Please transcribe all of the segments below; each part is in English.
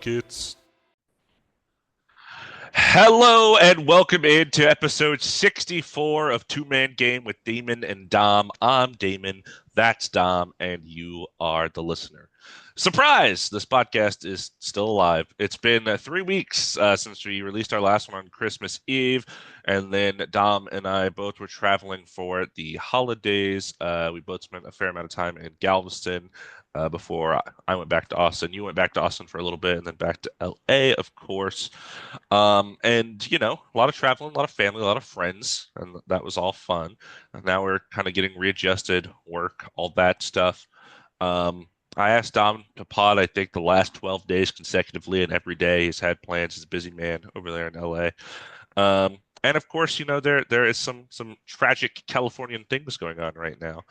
Buckets. Hello and welcome into episode 64 of Two Man Game with Damon and Dom. I'm Damon, that's Dom, and you are the listener. Surprise! This podcast is still alive. It's been 3 weeks since we released our last one on Christmas Eve, and then Dom and I both were traveling for the holidays. We both spent a fair amount of time in Galveston before I went back to Austin. You went back to Austin for a little bit, and then back to LA, of course. And a lot of traveling, a lot of family, a lot of friends, and that was all fun. And now we're kind of getting readjusted, work, all that stuff. I asked Dom to pod, I think, the last 12 days consecutively, and every day he's had plans. He's a busy man over there in LA. And of course, there is some tragic Californian things going on right now.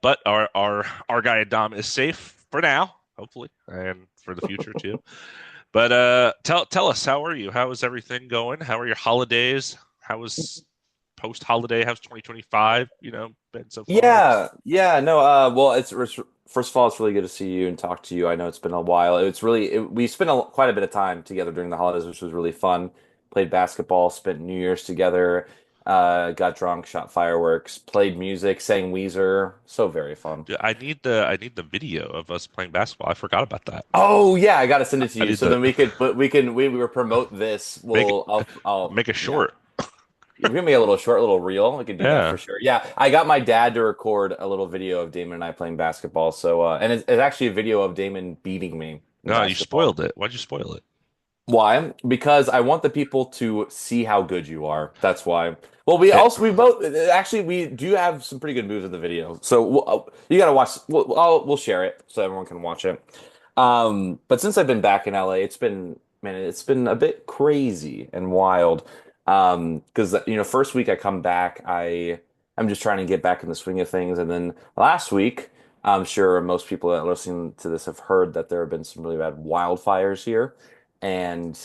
But our guy Dom is safe for now, hopefully, and for the future too. But tell us, how are you? How is everything going? How are your holidays? How was post holiday? How's 2025, been so far? Yeah, no, well, first of all, it's really good to see you and talk to you. I know it's been a while. We spent quite a bit of time together during the holidays, which was really fun. Played basketball, spent New Year's together, got drunk, shot fireworks, played music, sang Weezer. So very fun. Dude, I need the video of us playing basketball. I forgot about that. Oh yeah, I gotta send it to I you. need So to then we will promote this. make it I'll make a yeah. short. Give me a little short little reel. We can do that for Yeah. sure. Yeah, I got my dad to record a little video of Damon and I playing basketball. So, and it's actually a video of Damon beating me in No, you basketball. spoiled it. Why'd you spoil it? Why? Because I want the people to see how good you are. That's why. Well, Eh, we both actually we do have some pretty good moves in the video. So you gotta watch. We'll share it so everyone can watch it. But since I've been back in LA, it's been a bit crazy and wild. Because first week I come back, I'm just trying to get back in the swing of things, and then last week, I'm sure most people that are listening to this have heard that there have been some really bad wildfires here, and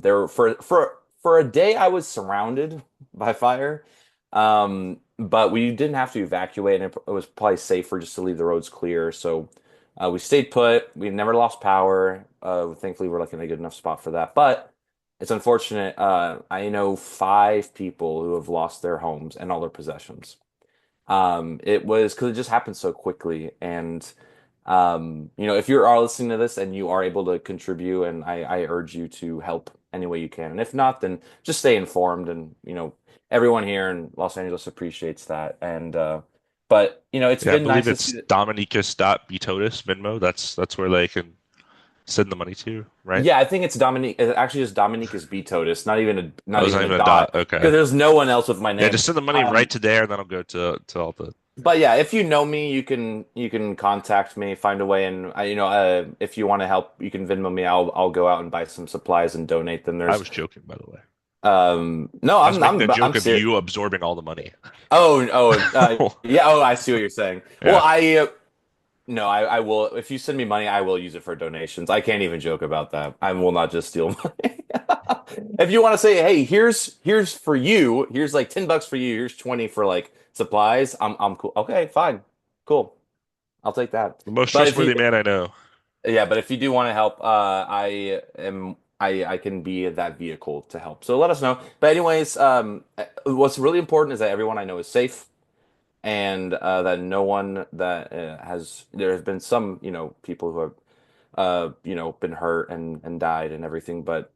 there were for a day I was surrounded by fire. But we didn't have to evacuate, and it was probably safer just to leave the roads clear. So we stayed put. We never lost power. Thankfully, we're like in a good enough spot for that. But it's unfortunate. I know 5 people who have lost their homes and all their possessions. It was because it just happened so quickly. And if you are listening to this and you are able to contribute, and I urge you to help any way you can. And if not, then just stay informed. And everyone here in Los Angeles appreciates that. And but it's yeah, I been believe nice to it's see that. Dominicus.btotis Venmo. That's where they can send the money to, right? Yeah, I think it's Dominique. It's actually just Dominique is Totus, I not was even not a even a dot, dot. Okay. because there's no one else with my Yeah, name. just send the money right Um, to there, and then I'll go to all the. but yeah, if you know me, you can contact me, find a way, and if you want to help, you can Venmo me. I'll go out and buy some supplies and donate them. I There's was joking, by the way. no, I was making a I'm joke of serious. you absorbing all the money. Yeah. Oh, I see what you're saying. Well, Yeah, no, I will. If you send me money, I will use it for donations. I can't even joke about that. I will not just steal money. If you want to say, hey, here's for you. Here's like $10 for you. Here's 20 for like supplies. I'm cool. Okay, fine, cool. I'll take that. the most But if you trustworthy man I know. Yeah, but if you do want to help, I can be that vehicle to help. So let us know. But anyways, what's really important is that everyone I know is safe, and that no one that there have been some people who have been hurt and died and everything, but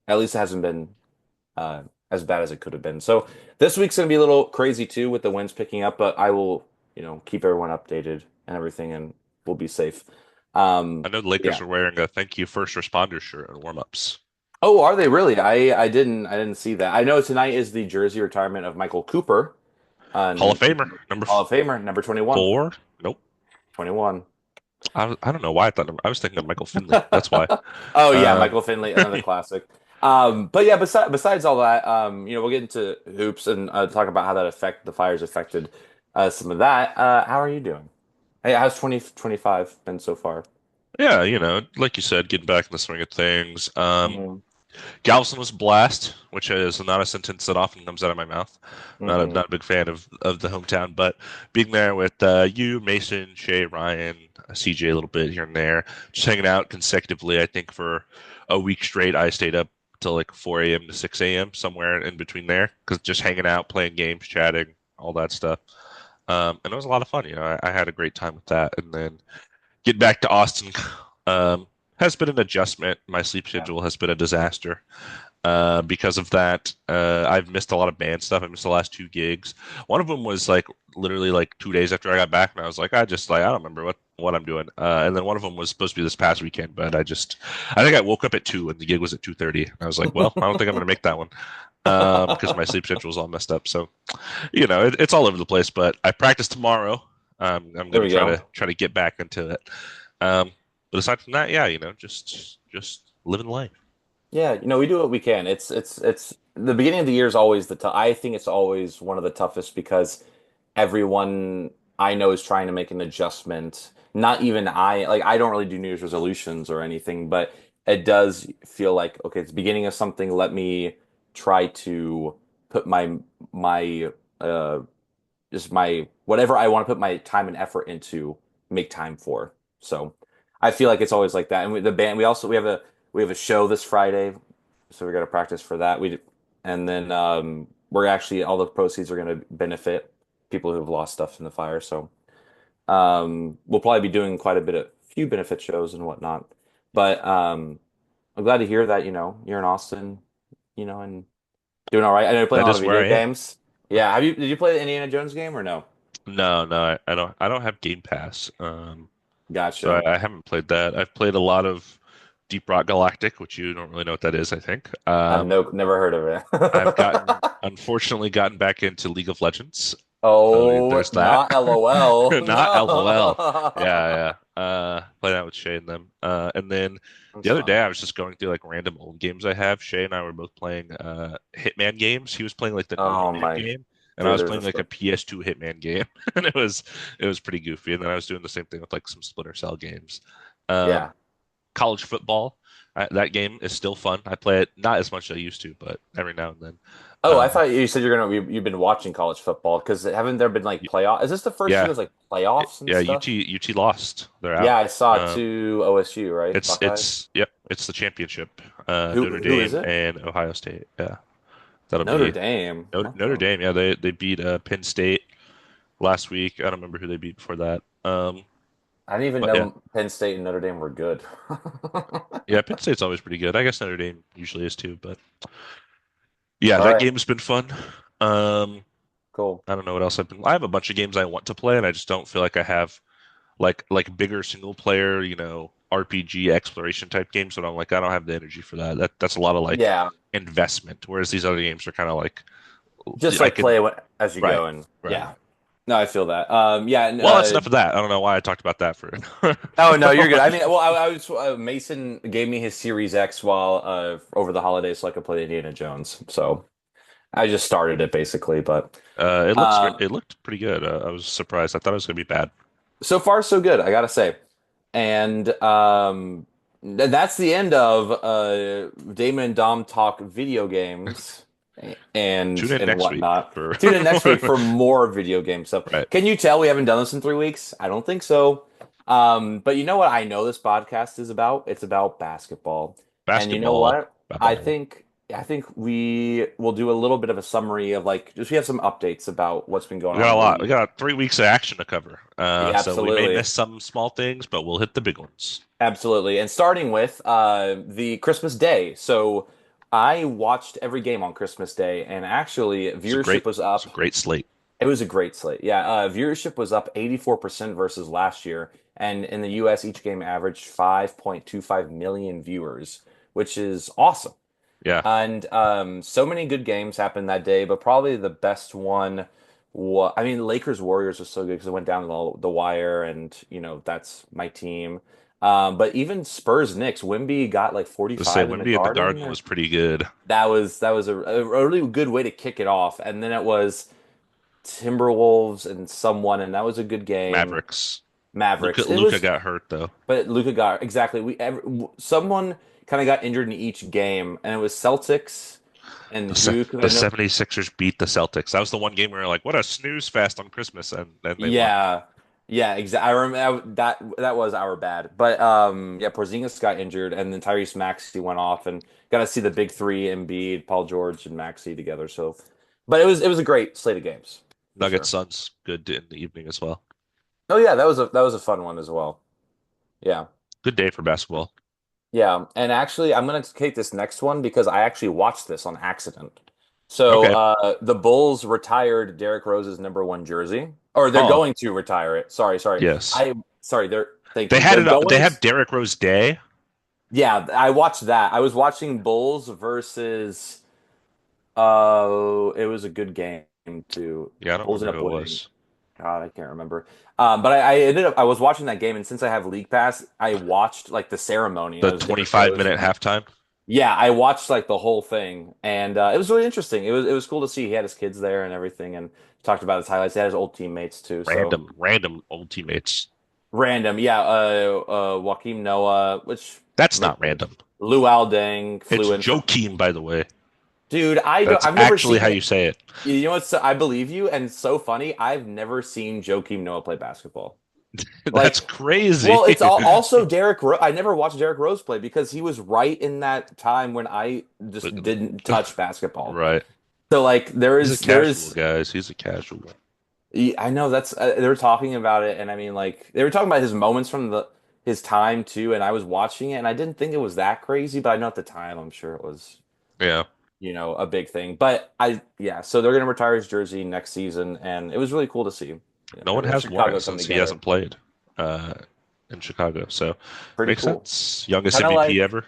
at least it hasn't been as bad as it could have been. So this week's gonna be a little crazy too with the winds picking up, but I will keep everyone updated and everything, and we'll be safe. I know the Lakers Yeah. are wearing a "Thank You First Responder" shirt in warm-ups. Oh, are they really? I didn't see that. I know tonight is the jersey retirement of Michael Cooper, Hall of Famer, number Hall of Famer, number 21. 4. Nope. 21. I don't know why I was thinking of Michael Finley. That's why. Oh yeah, Um, Michael Finley, another classic. But yeah, besides all that, we'll get into hoops and talk about how the fires affected some of that. How are you doing? Hey, how's 2025 been so far? yeah, like you said, getting back in the swing of things. Mhm. Galveston was a blast, which is not a sentence that often comes out of my mouth. Mm-mm. Not a big fan of the hometown, but being there with you, Mason, Shay, Ryan, CJ a little bit here and there, just hanging out consecutively. I think for a week straight, I stayed up till like 4 a.m. to 6 a.m. somewhere in between there, because just hanging out, playing games, chatting, all that stuff. And it was a lot of fun. I had a great time with that, and then get back to Austin has been an adjustment. My sleep Yeah. schedule has been a disaster. Because of that, I've missed a lot of band stuff. I missed the last two gigs. One of them was like literally like 2 days after I got back, and I was like, I don't remember what I'm doing. And then one of them was supposed to be this past weekend, but I think I woke up at 2 and the gig was at 2:30. I was like, well, I don't think I'm gonna make that one because my sleep schedule is all messed up. So it's all over the place. But I practice tomorrow. I'm There gonna we try go. to get back into it. But aside from that, yeah, just living life. Yeah, we do what we can. It's the beginning of the year is always the tough. I think it's always one of the toughest because everyone I know is trying to make an adjustment. Not even I don't really do New Year's resolutions or anything, but it does feel like okay, it's the beginning of something. Let me try to put my uh just my whatever I want to put my time and effort into, make time for. So I feel like it's always like that. And the band, we have a show this Friday, so we got to practice for that. And then we're actually all the proceeds are going to benefit people who have lost stuff in the fire. So we'll probably be doing quite a bit of few benefit shows and whatnot. But I'm glad to hear that you're in Austin, and doing all right. I know you're playing a That lot of is where video I am. games. Yeah, did you play the Indiana Jones game or no? No, no, I don't. I don't have Game Pass, so Gotcha. I haven't played that. I've played a lot of Deep Rock Galactic, which you don't really know what that is, I think. I've never heard of I've it. unfortunately, gotten back into League of Legends. So Oh, there's that. not LOL. Not LOL. No. Yeah, yeah. Playing out with Shay and them. And then the That's other day, fun. I was just going through like random old games I have. Shay and I were both playing Hitman games. He was playing like the new Oh Hitman my, game, and I dude, was there's playing a like a stuff. PS2 Hitman game, and it was pretty goofy. And then I was doing the same thing with like some Splinter Cell games. Um, Yeah. College football. That game is still fun. I play it not as much as I used to, but every now and then. Oh, I Um, thought you said you've been watching college football because haven't there been like playoff? Is this the first year yeah, there's like playoffs and yeah. stuff? UT lost. They're Yeah, out. I saw it Um, to OSU, right? Buckeyes. it's yep, it's the championship. Notre Who is Dame it? and Ohio State. Yeah, that'll Notre be Dame. Notre Okay. Dame. Yeah, they beat Penn State last week. I don't remember who they beat before that. I didn't even But yeah, know Penn State and Notre Dame were good. yeah, Penn State's always pretty good. I guess Notre Dame usually is too. But yeah, All that right, game's been fun. Um, cool. I don't know what else I've been. I have a bunch of games I want to play, and I just don't feel like I have like bigger single player, RPG exploration type games. But I'm like, I don't have the energy for that. That's a lot of like Yeah, investment. Whereas these other games are kind of like just I like play can as you right, go and right. yeah. No, I feel that. Yeah. And, Well, that's enough of that. I don't know why I talked about that for oh no, you're for good. I mean, well, I was Mason gave me his Series X while over the holidays so I could play Indiana Jones. So I just started it basically, but it looked pretty good. I was surprised. I thought it was gonna be bad. so far so good, I gotta say. And that's the end of Damon and Dom talk video games Tune in and next week whatnot. for Tune in next week for more video game stuff. right Can you tell we haven't done this in 3 weeks? I don't think so. But you know what I know this podcast is about? It's about basketball. And you know basketball. what? I Ball. think I think we will do a little bit of a summary of like just we have some updates about what's been going We on got in a the lot. We league. got 3 weeks of action to cover. Yeah, So we may absolutely. miss some small things, but we'll hit the big ones. Absolutely. And starting with the Christmas Day. So I watched every game on Christmas Day, and actually viewership was It's a up. great slate. It was a great slate. Yeah, viewership was up 84% versus last year. And in the US, each game averaged 5.25 million viewers, which is awesome. Yeah, And so many good games happened that day, but probably the best one was, I mean, Lakers Warriors was so good because it went down the wire, and that's my team. But even Spurs Knicks, Wimby got like to say 45 in the Wemby at the Garden. Garden was pretty good. That was a really good way to kick it off, and then it was Timberwolves and someone, and that was a good game. Mavericks. Mavericks. It Luca was got hurt though. but Luca got exactly. Someone kind of got injured in each game, and it was Celtics and The, Se- who? Because the I know, 76ers beat the Celtics. That was the one game where we were like, what a snooze fest on Christmas, and then they won. yeah, yeah, exactly. I remember that was our bad, but yeah, Porzingis got injured, and then Tyrese Maxey went off, and got to see the big three: Embiid, Paul George, and Maxey together. So, but it was a great slate of games for Nuggets sure. Suns, good in the evening as well. Oh yeah, that was a fun one as well. Yeah. Good day for basketball. Yeah, and actually, I'm gonna take this next one because I actually watched this on accident. So, Okay. the Bulls retired Derrick Rose's number one jersey, or they're Oh, going to retire it. Sorry. yes. They're thank They you. had They're it. They going. have Derrick Rose Day. Yeah, I watched that. I was watching Bulls versus. It was a good game too. Yeah, I don't Bulls remember ended who up it winning. was. God, I can't remember. But I was watching that game, and since I have League Pass, I watched like the ceremony, and The it was Derrick 25 Rose. minute halftime. Yeah, I watched like the whole thing, and it was really interesting. It was cool to see he had his kids there and everything, and talked about his highlights. He had his old teammates too, so Random old teammates. random. Yeah, Joaquim Noah, which That's like not random. Lou Deng It's flew in from. Joakim, by the way. Dude, I don't. That's I've never actually how seen. you say it. You know what's? I believe you, and so funny. I've never seen Joakim Noah play basketball. That's Like, crazy. well, it's also Derrick Rose. I never watched Derrick Rose play because he was right in that time when I just didn't touch basketball. Right. So like there He's a is there casual, is guys. He's a casual. I know that's they were talking about it, and I mean like they were talking about his moments from the his time too, and I was watching it and I didn't think it was that crazy, but I know at the time I'm sure it was, Yeah. a big thing. But so they're gonna retire his jersey next season, and it was really cool to see, No one everyone has worn Chicago it come since he together. hasn't played uh, in Chicago. So Pretty makes cool. sense. Youngest Kind of MVP like ever.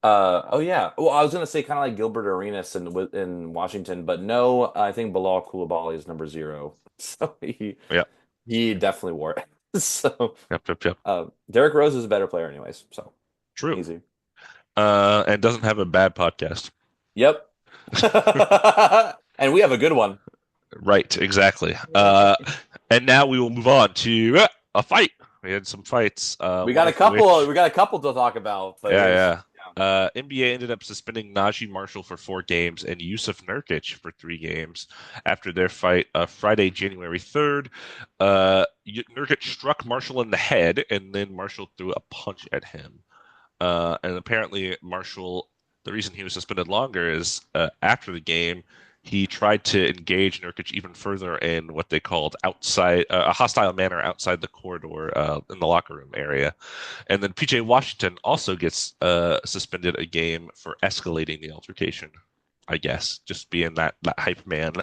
oh yeah. Well, I was gonna say kind of like Gilbert Arenas in Washington, but no, I think Bilal Coulibaly is number 0. So Yeah. he definitely wore it. So Yep. Derrick Rose is a better player, anyways. So True. easy. And doesn't have a bad podcast. Yep. And we have a good one. Right, exactly. And now we will move on to a fight. We had some fights, We one got a of couple. which, We got a couple to talk about, but it was yeah. NBA ended up suspending Najee Marshall for 4 games and Yusuf Nurkic for 3 games after their fight Friday, January 3rd. Nurkic struck Marshall in the head, and then Marshall threw a punch at him. And apparently, Marshall, the reason he was suspended longer is after the game, he tried to engage Nurkic even further in what they called outside a hostile manner outside the corridor in the locker room area. And then PJ Washington also gets suspended a game for escalating the altercation. I guess just being that hype man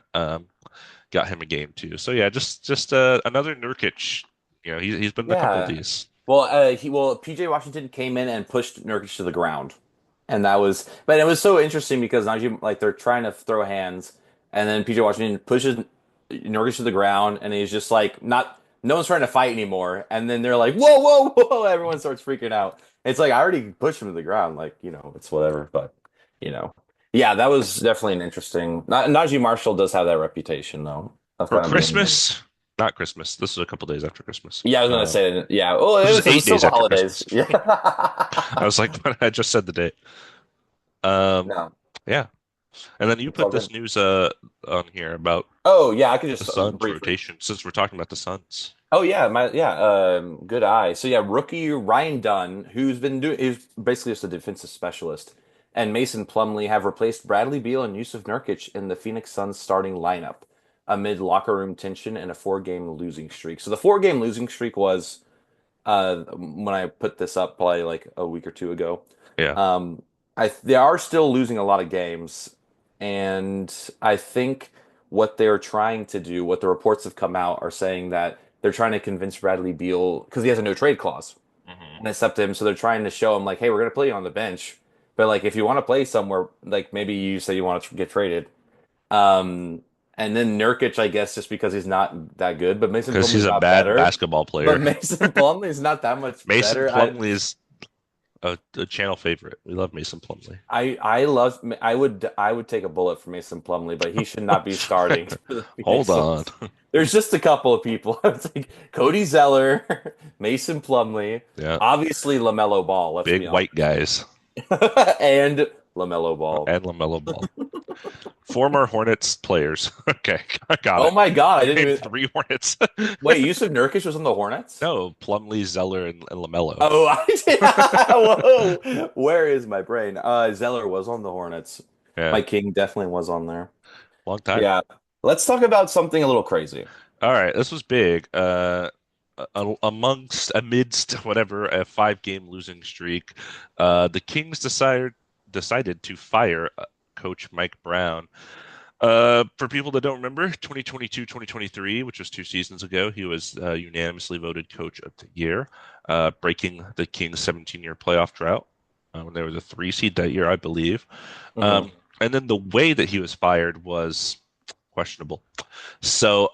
got him a game too. So yeah, just another Nurkic. He's been in a couple of yeah. these. Well, PJ Washington came in and pushed Nurkic to the ground. And but it was so interesting because Najee, like they're trying to throw hands, and then PJ Washington pushes Nurkic to the ground, and he's just like, no one's trying to fight anymore. And then they're like, whoa, everyone starts freaking out. It's like I already pushed him to the ground, like it's whatever. But you know, yeah, that was definitely an interesting. Najee Marshall does have that reputation though of For kind of being. Christmas, not Christmas. This is a couple days after Christmas. Yeah, I was gonna say, yeah. Well, This is it eight was still days the after holidays. Christmas. Yeah. I was like, I just said the date. Um, No, yeah. And then you it's all put this good. news on here about Oh yeah, I could the just Suns briefly. rotation since we're talking about the Suns. Oh yeah, good eye. So yeah, rookie Ryan Dunn, he's basically just a defensive specialist, and Mason Plumlee have replaced Bradley Beal and Yusuf Nurkic in the Phoenix Suns starting lineup amid locker room tension and a 4-game losing streak. So the 4-game losing streak was when I put this up probably like a week or two ago. Yeah, Um, they are still losing a lot of games, and I think what they're trying to do, what the reports have come out, are saying that they're trying to convince Bradley Beal because he has a no trade clause hmm and accept him. So they're trying to show him like, hey, we're gonna play you on the bench, but like if you want to play somewhere, like maybe you say you want to get traded. Um, and then Nurkic, I guess, just because he's not that good, but Mason because he's Plumlee's a not bad better. basketball But player. Mason Plumlee's not that much Mason better. Plumlee is a channel favorite. We love Mason Plumlee. I would take a bullet for Mason Plumlee, but he should not be starting for the Hold on. Pacers. There's just a couple of people. It's like Cody Zeller, Mason Plumlee, Yeah, obviously LaMelo Ball. Let's big be white honest, guys and LaMelo Ball. and LaMelo Ball. Former Hornets players. Okay, I got Oh it. my God, I You didn't named even. three Hornets. Wait, Yusuf Nurkic was on the Hornets? No, Plumlee, Zeller, and LaMelo. Oh, I did. Whoa, where is my brain? Zeller was on the Hornets. Yeah, Mike King definitely was on there. long time. Yeah, let's talk about something a little crazy. All right, this was big. Amidst whatever a five-game losing streak, the Kings decided to fire coach Mike Brown. For people that don't remember, 2022-2023, which was 2 seasons ago, he was unanimously voted Coach of the Year, breaking the Kings' 17-year playoff drought when they were the 3 seed that year, I believe. Mhm. And then the way that he was fired was questionable. So,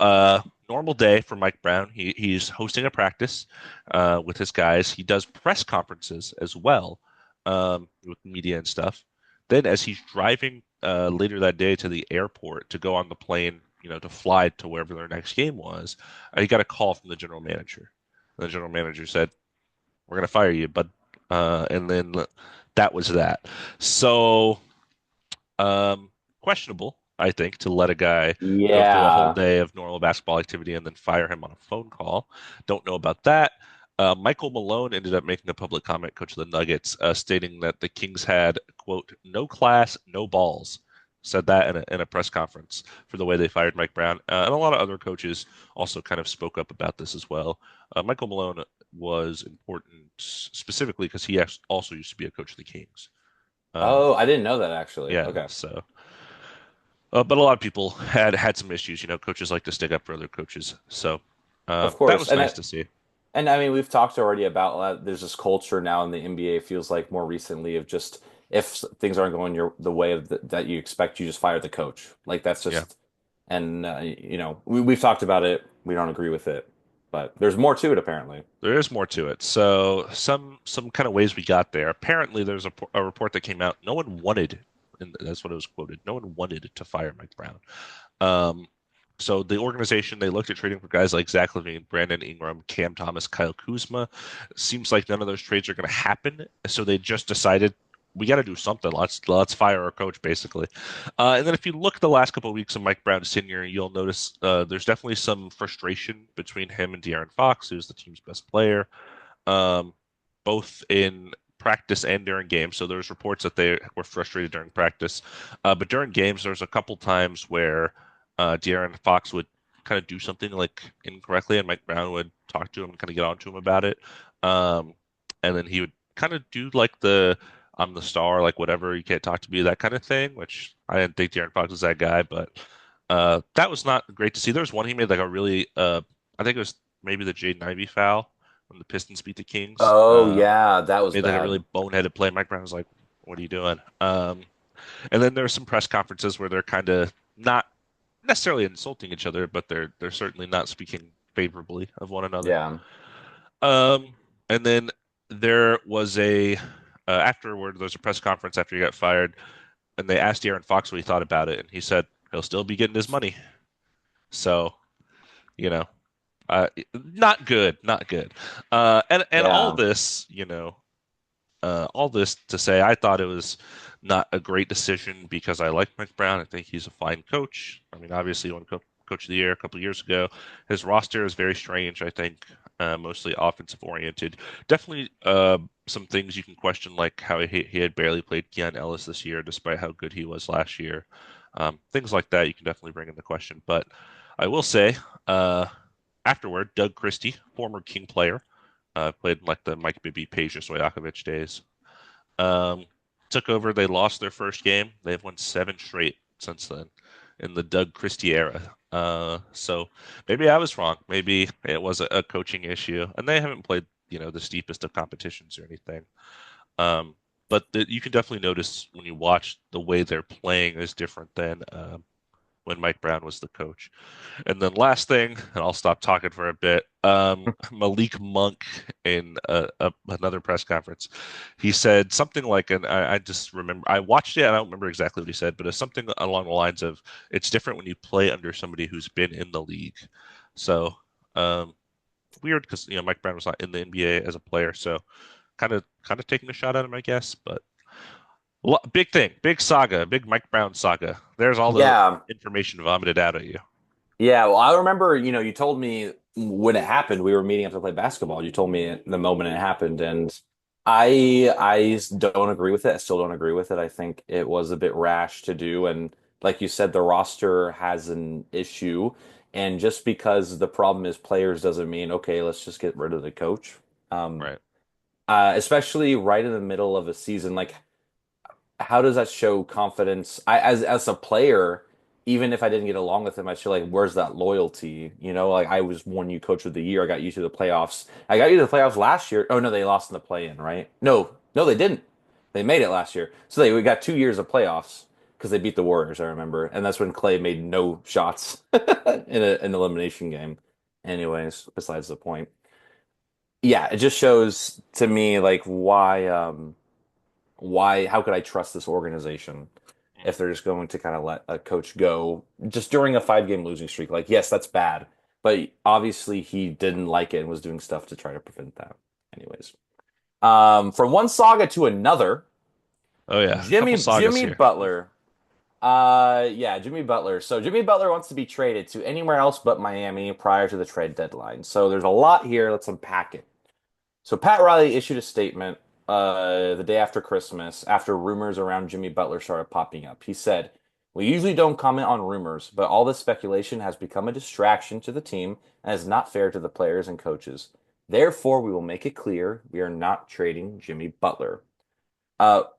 normal day for Mike Brown. He's hosting a practice with his guys. He does press conferences as well with media and stuff. Then, as he's driving later that day to the airport to go on the plane, to fly to wherever their next game was, he got a call from the general manager. And the general manager said, "We're going to fire you," but and then that was that. So, questionable, I think, to let a guy go through a whole Yeah. day of normal basketball activity and then fire him on a phone call. Don't know about that. Michael Malone ended up making a public comment, coach of the Nuggets, stating that the Kings had, quote, no class, no balls. Said that in a press conference for the way they fired Mike Brown. And a lot of other coaches also kind of spoke up about this as well. Michael Malone was important specifically because he also used to be a coach of the Kings. Um, Oh, I didn't know that actually. yeah, Okay. so but a lot of people had some issues. Coaches like to stick up for other coaches, so Of that course. was nice to see. And I mean, we've talked already about there's this culture now in the NBA, it feels like more recently of just if things aren't going the way that you expect, you just fire the coach. Like that's Yeah, just and we've talked about it. We don't agree with it, but there's more to it apparently. there is more to it. So some kind of ways we got there. Apparently, there's a report that came out. No one wanted, and that's what it was quoted. No one wanted to fire Mike Brown. Um, so the organization they looked at trading for guys like Zach LaVine, Brandon Ingram, Cam Thomas, Kyle Kuzma. Seems like none of those trades are going to happen. So they just decided we got to do something. Let's fire our coach basically. And then if you look at the last couple of weeks of Mike Brown's tenure, you'll notice there's definitely some frustration between him and De'Aaron Fox, who's the team's best player, um, both in practice and during games. So there's reports that they were frustrated during practice, but during games, there's a couple times where De'Aaron Fox would kind of do something like incorrectly, and Mike Brown would talk to him and kind of get on to him about it. Um, and then he would kind of do like the "I'm the star," like whatever, you can't talk to me, that kind of thing. Which I didn't think De'Aaron Fox was that guy, but that was not great to see. There was one he made like a really, I think it was maybe the Jaden Ivey foul when the Pistons beat the Kings. Oh yeah, that was Made like a really bad. boneheaded play. Mike Brown was like, "What are you doing?" And then there's some press conferences where they're kind of not necessarily insulting each other, but they're certainly not speaking favorably of one another. Yeah. And then there was a afterward. There was a press conference after he got fired, and they asked Aaron Fox what he thought about it, and he said he'll still be getting his money. So you know, not good, not good. And all Yeah. this, all this to say, I thought it was not a great decision because I like Mike Brown. I think he's a fine coach. I mean, obviously, he won Coach of the Year a couple of years ago. His roster is very strange. I think mostly offensive oriented. Definitely some things you can question, like how he had barely played Keon Ellis this year, despite how good he was last year. Things like that you can definitely bring into question. But I will say, afterward, Doug Christie, former King player, played in like the Mike Bibby, Peja Stojakovic days. Um, Took over. They lost their first game. They've won 7 straight since then in the Doug Christie era. So maybe I was wrong. Maybe it was a coaching issue, and they haven't played the steepest of competitions or anything. Um, but you can definitely notice when you watch the way they're playing is different than when Mike Brown was the coach. And then last thing, and I'll stop talking for a bit. Malik Monk in another press conference, he said something like, and I just remember I watched it. I don't remember exactly what he said, but it's something along the lines of, "It's different when you play under somebody who's been in the league." So um, weird because Mike Brown was not in the NBA as a player, so kind of taking a shot at him, I guess. But big thing, big saga, big Mike Brown saga. There's all the Yeah. information vomited out at you. Yeah, well, I remember, you told me when it happened, we were meeting up to play basketball. You told me the moment it happened, and I don't agree with it. I still don't agree with it. I think it was a bit rash to do, and like you said, the roster has an issue, and just because the problem is players doesn't mean okay, let's just get rid of the coach. Um, Right. Especially right in the middle of a season, like how does that show confidence? As a player, even if I didn't get along with him, I feel like where's that loyalty? Like I was won you coach of the year. I got you to the playoffs. I got you to the playoffs last year. Oh no, they lost in the play-in, right? No, no, they didn't. They made it last year. So we got 2 years of playoffs because they beat the Warriors, I remember. And that's when Clay made no shots in an elimination game. Anyways, besides the point. Yeah, it just shows to me like why how could I trust this organization if they're just going to kind of let a coach go just during a 5 game losing streak? Like, yes, that's bad, but obviously he didn't like it and was doing stuff to try to prevent that. Anyways, from one saga to another, Oh yeah, a couple sagas Jimmy here. Butler. Yeah, Jimmy Butler. So Jimmy Butler wants to be traded to anywhere else but Miami prior to the trade deadline. So there's a lot here. Let's unpack it. So Pat Riley issued a statement the day after Christmas after rumors around Jimmy Butler started popping up. He said, "We usually don't comment on rumors, but all this speculation has become a distraction to the team and is not fair to the players and coaches. Therefore, we will make it clear we are not trading Jimmy Butler."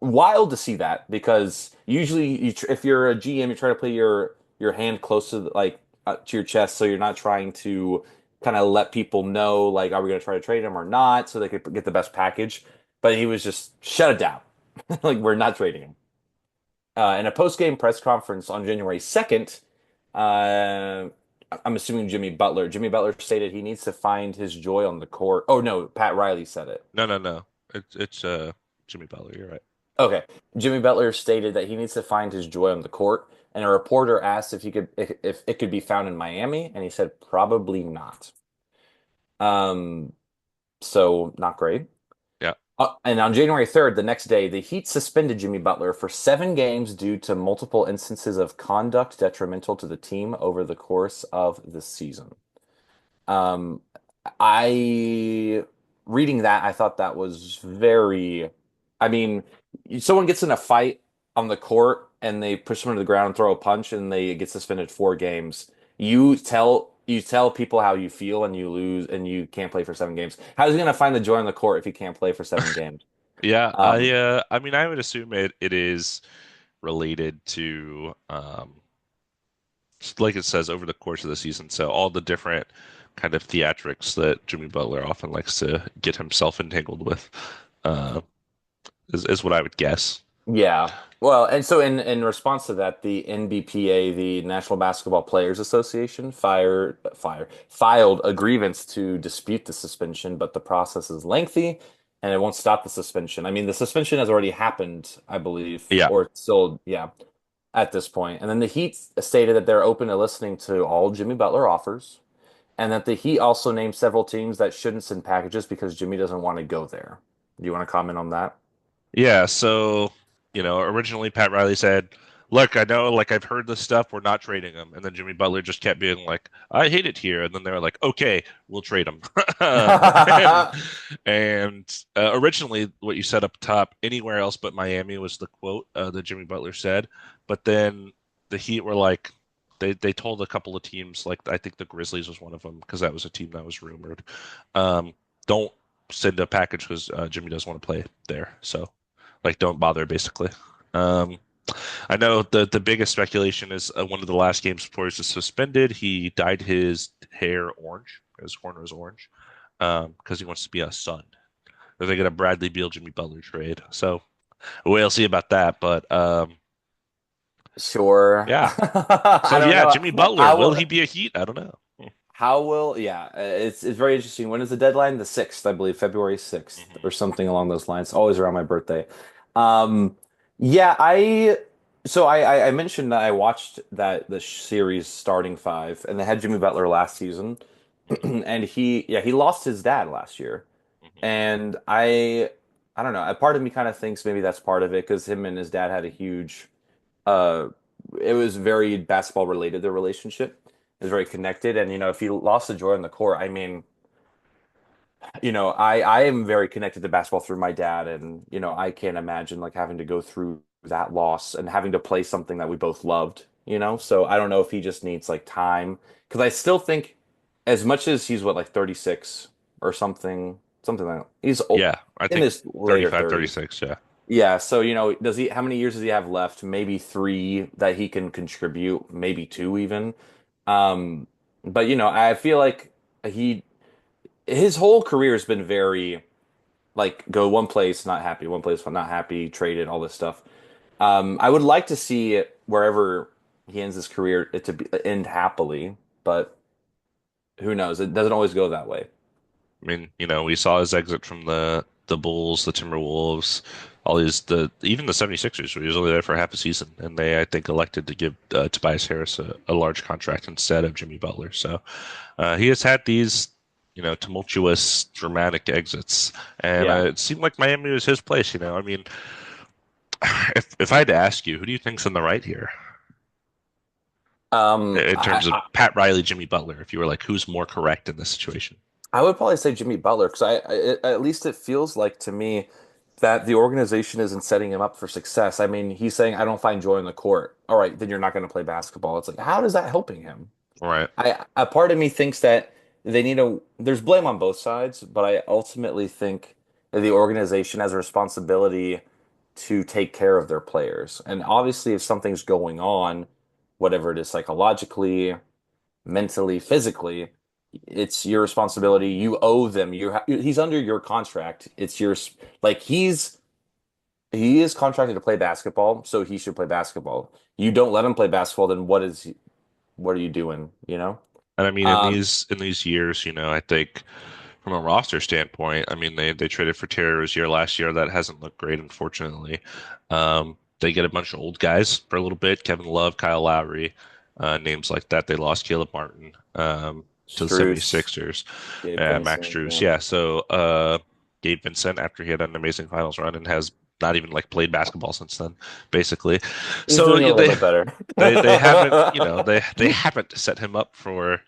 Wild to see that because usually if you're a GM, you try to play your hand close to to your chest, so you're not trying to kind of let people know like, are we going to try to trade him or not, so they could get the best package. But he was just shut it down, like we're not trading him. In a post game press conference on January 2nd, uh, I'm assuming Jimmy Butler stated he needs to find his joy on the court. Oh no, Pat Riley said it. No, no, no. It's Jimmy Butler. You're right. Okay. Jimmy Butler stated that he needs to find his joy on the court, and a reporter asked if it could be found in Miami, and he said probably not. Um, so not great. Yeah. And on January 3rd, the next day, the Heat suspended Jimmy Butler for 7 games due to multiple instances of conduct detrimental to the team over the course of the season. Um, I reading that, I thought that was very. I mean, someone gets in a fight on the court and they push someone to the ground and throw a punch and they get suspended 4 games. You tell people how you feel and you lose and you can't play for 7 games. How is he going to find the joy on the court if he can't play for 7 games? Yeah, Um, I mean I would assume it is related to like it says over the course of the season. So all the different kind of theatrics that Jimmy Butler often likes to get himself entangled with uh is what I would guess. Yeah. Well, and so in response to that, the NBPA, the National Basketball Players Association, filed a grievance to dispute the suspension, but the process is lengthy and it won't stop the suspension. I mean, the suspension has already happened, I believe, Yeah. or still, yeah, at this point. And then the Heat stated that they're open to listening to all Jimmy Butler offers, and that the Heat also named several teams that shouldn't send packages because Jimmy doesn't want to go there. Do you want to comment on that? Yeah, so, originally Pat Riley said, "Look, I know, like, I've heard this stuff. We're not trading him." And then Jimmy Butler just kept being like, "I hate it here." And then they were like, "Okay, we'll trade him." And, originally, what you said up top, anywhere else but Miami was the quote that Jimmy Butler said. But then the Heat were like, they told a couple of teams, like, I think the Grizzlies was one of them, because that was a team that was rumored. Um, don't send a package because Jimmy doesn't want to play there. So. Like, don't bother, basically. Um, I know the biggest speculation is one of the last games before he was suspended, he dyed his hair orange, his cornrows orange, because he wants to be a Sun. They're going to Bradley Beal, Jimmy Butler trade. So we'll see about that. But Sure. Yeah. I So don't yeah, know. Jimmy Butler, How will will he be a Heat? I don't know. how will yeah, it's very interesting. When is the deadline? The 6th, I believe, February 6th or Hmm. something along those lines. Always around my birthday. Um yeah, I mentioned that I watched the series Starting Five, and they had Jimmy Butler last season. Hmm. And he lost his dad last year. Hmm. And I don't know, a part of me kind of thinks maybe that's part of it because him and his dad had a huge uh it was very basketball related, their relationship. It was very connected. And if he lost the joy on the court, I mean, I am very connected to basketball through my dad, and I can't imagine like having to go through that loss and having to play something that we both loved. So I don't know if he just needs like time, because I still think, as much as he's what, like 36 or something like that. He's old, Yeah, I in think his later 35, 30s. 36. Yeah. Yeah, so does he how many years does he have left? Maybe 3 that he can contribute, maybe 2 even. Um, but I feel like he his whole career has been very like, go one place, not happy, one place, not happy, traded, all this stuff. I would like to see it wherever he ends his career, it to end happily, but who knows? It doesn't always go that way. I mean, we saw his exit from the Bulls, the Timberwolves, all these the even the 76ers, where he was only there for half a season, and they I think elected to give Tobias Harris a large contract instead of Jimmy Butler. So he has had these tumultuous, dramatic exits, and Yeah. it seemed like Miami was his place. I mean, if I had to ask you, who do you think's in the right here in terms of I Pat Riley, Jimmy Butler? If you were like, who's more correct in this situation? I would probably say Jimmy Butler, because at least it feels like to me that the organization isn't setting him up for success. I mean, he's saying, I don't find joy in the court. All right, then you're not going to play basketball. It's like, how does that helping him? Right. I a part of me thinks that there's blame on both sides, but I ultimately think that the organization has a responsibility to take care of their players. And obviously, if something's going on, whatever it is, psychologically, mentally, physically, it's your responsibility. You owe them. He's under your contract. It's yours. Like, he is contracted to play basketball, so he should play basketball. You don't let him play basketball, then what are you doing? And I mean, in Um, these years, I think from a roster standpoint, I mean, they traded for Terry Rozier last year. That hasn't looked great, unfortunately. They get a bunch of old guys for a little bit: Kevin Love, Kyle Lowry, names like that. They lost Caleb Martin to the Struce, 76ers, Gabe Max Vincent, Strus. yeah. Yeah, so Gabe Vincent, after he had an amazing finals run and has not even like played basketball since then, basically. He's So doing a yeah, little they bit better. they haven't they haven't set him up for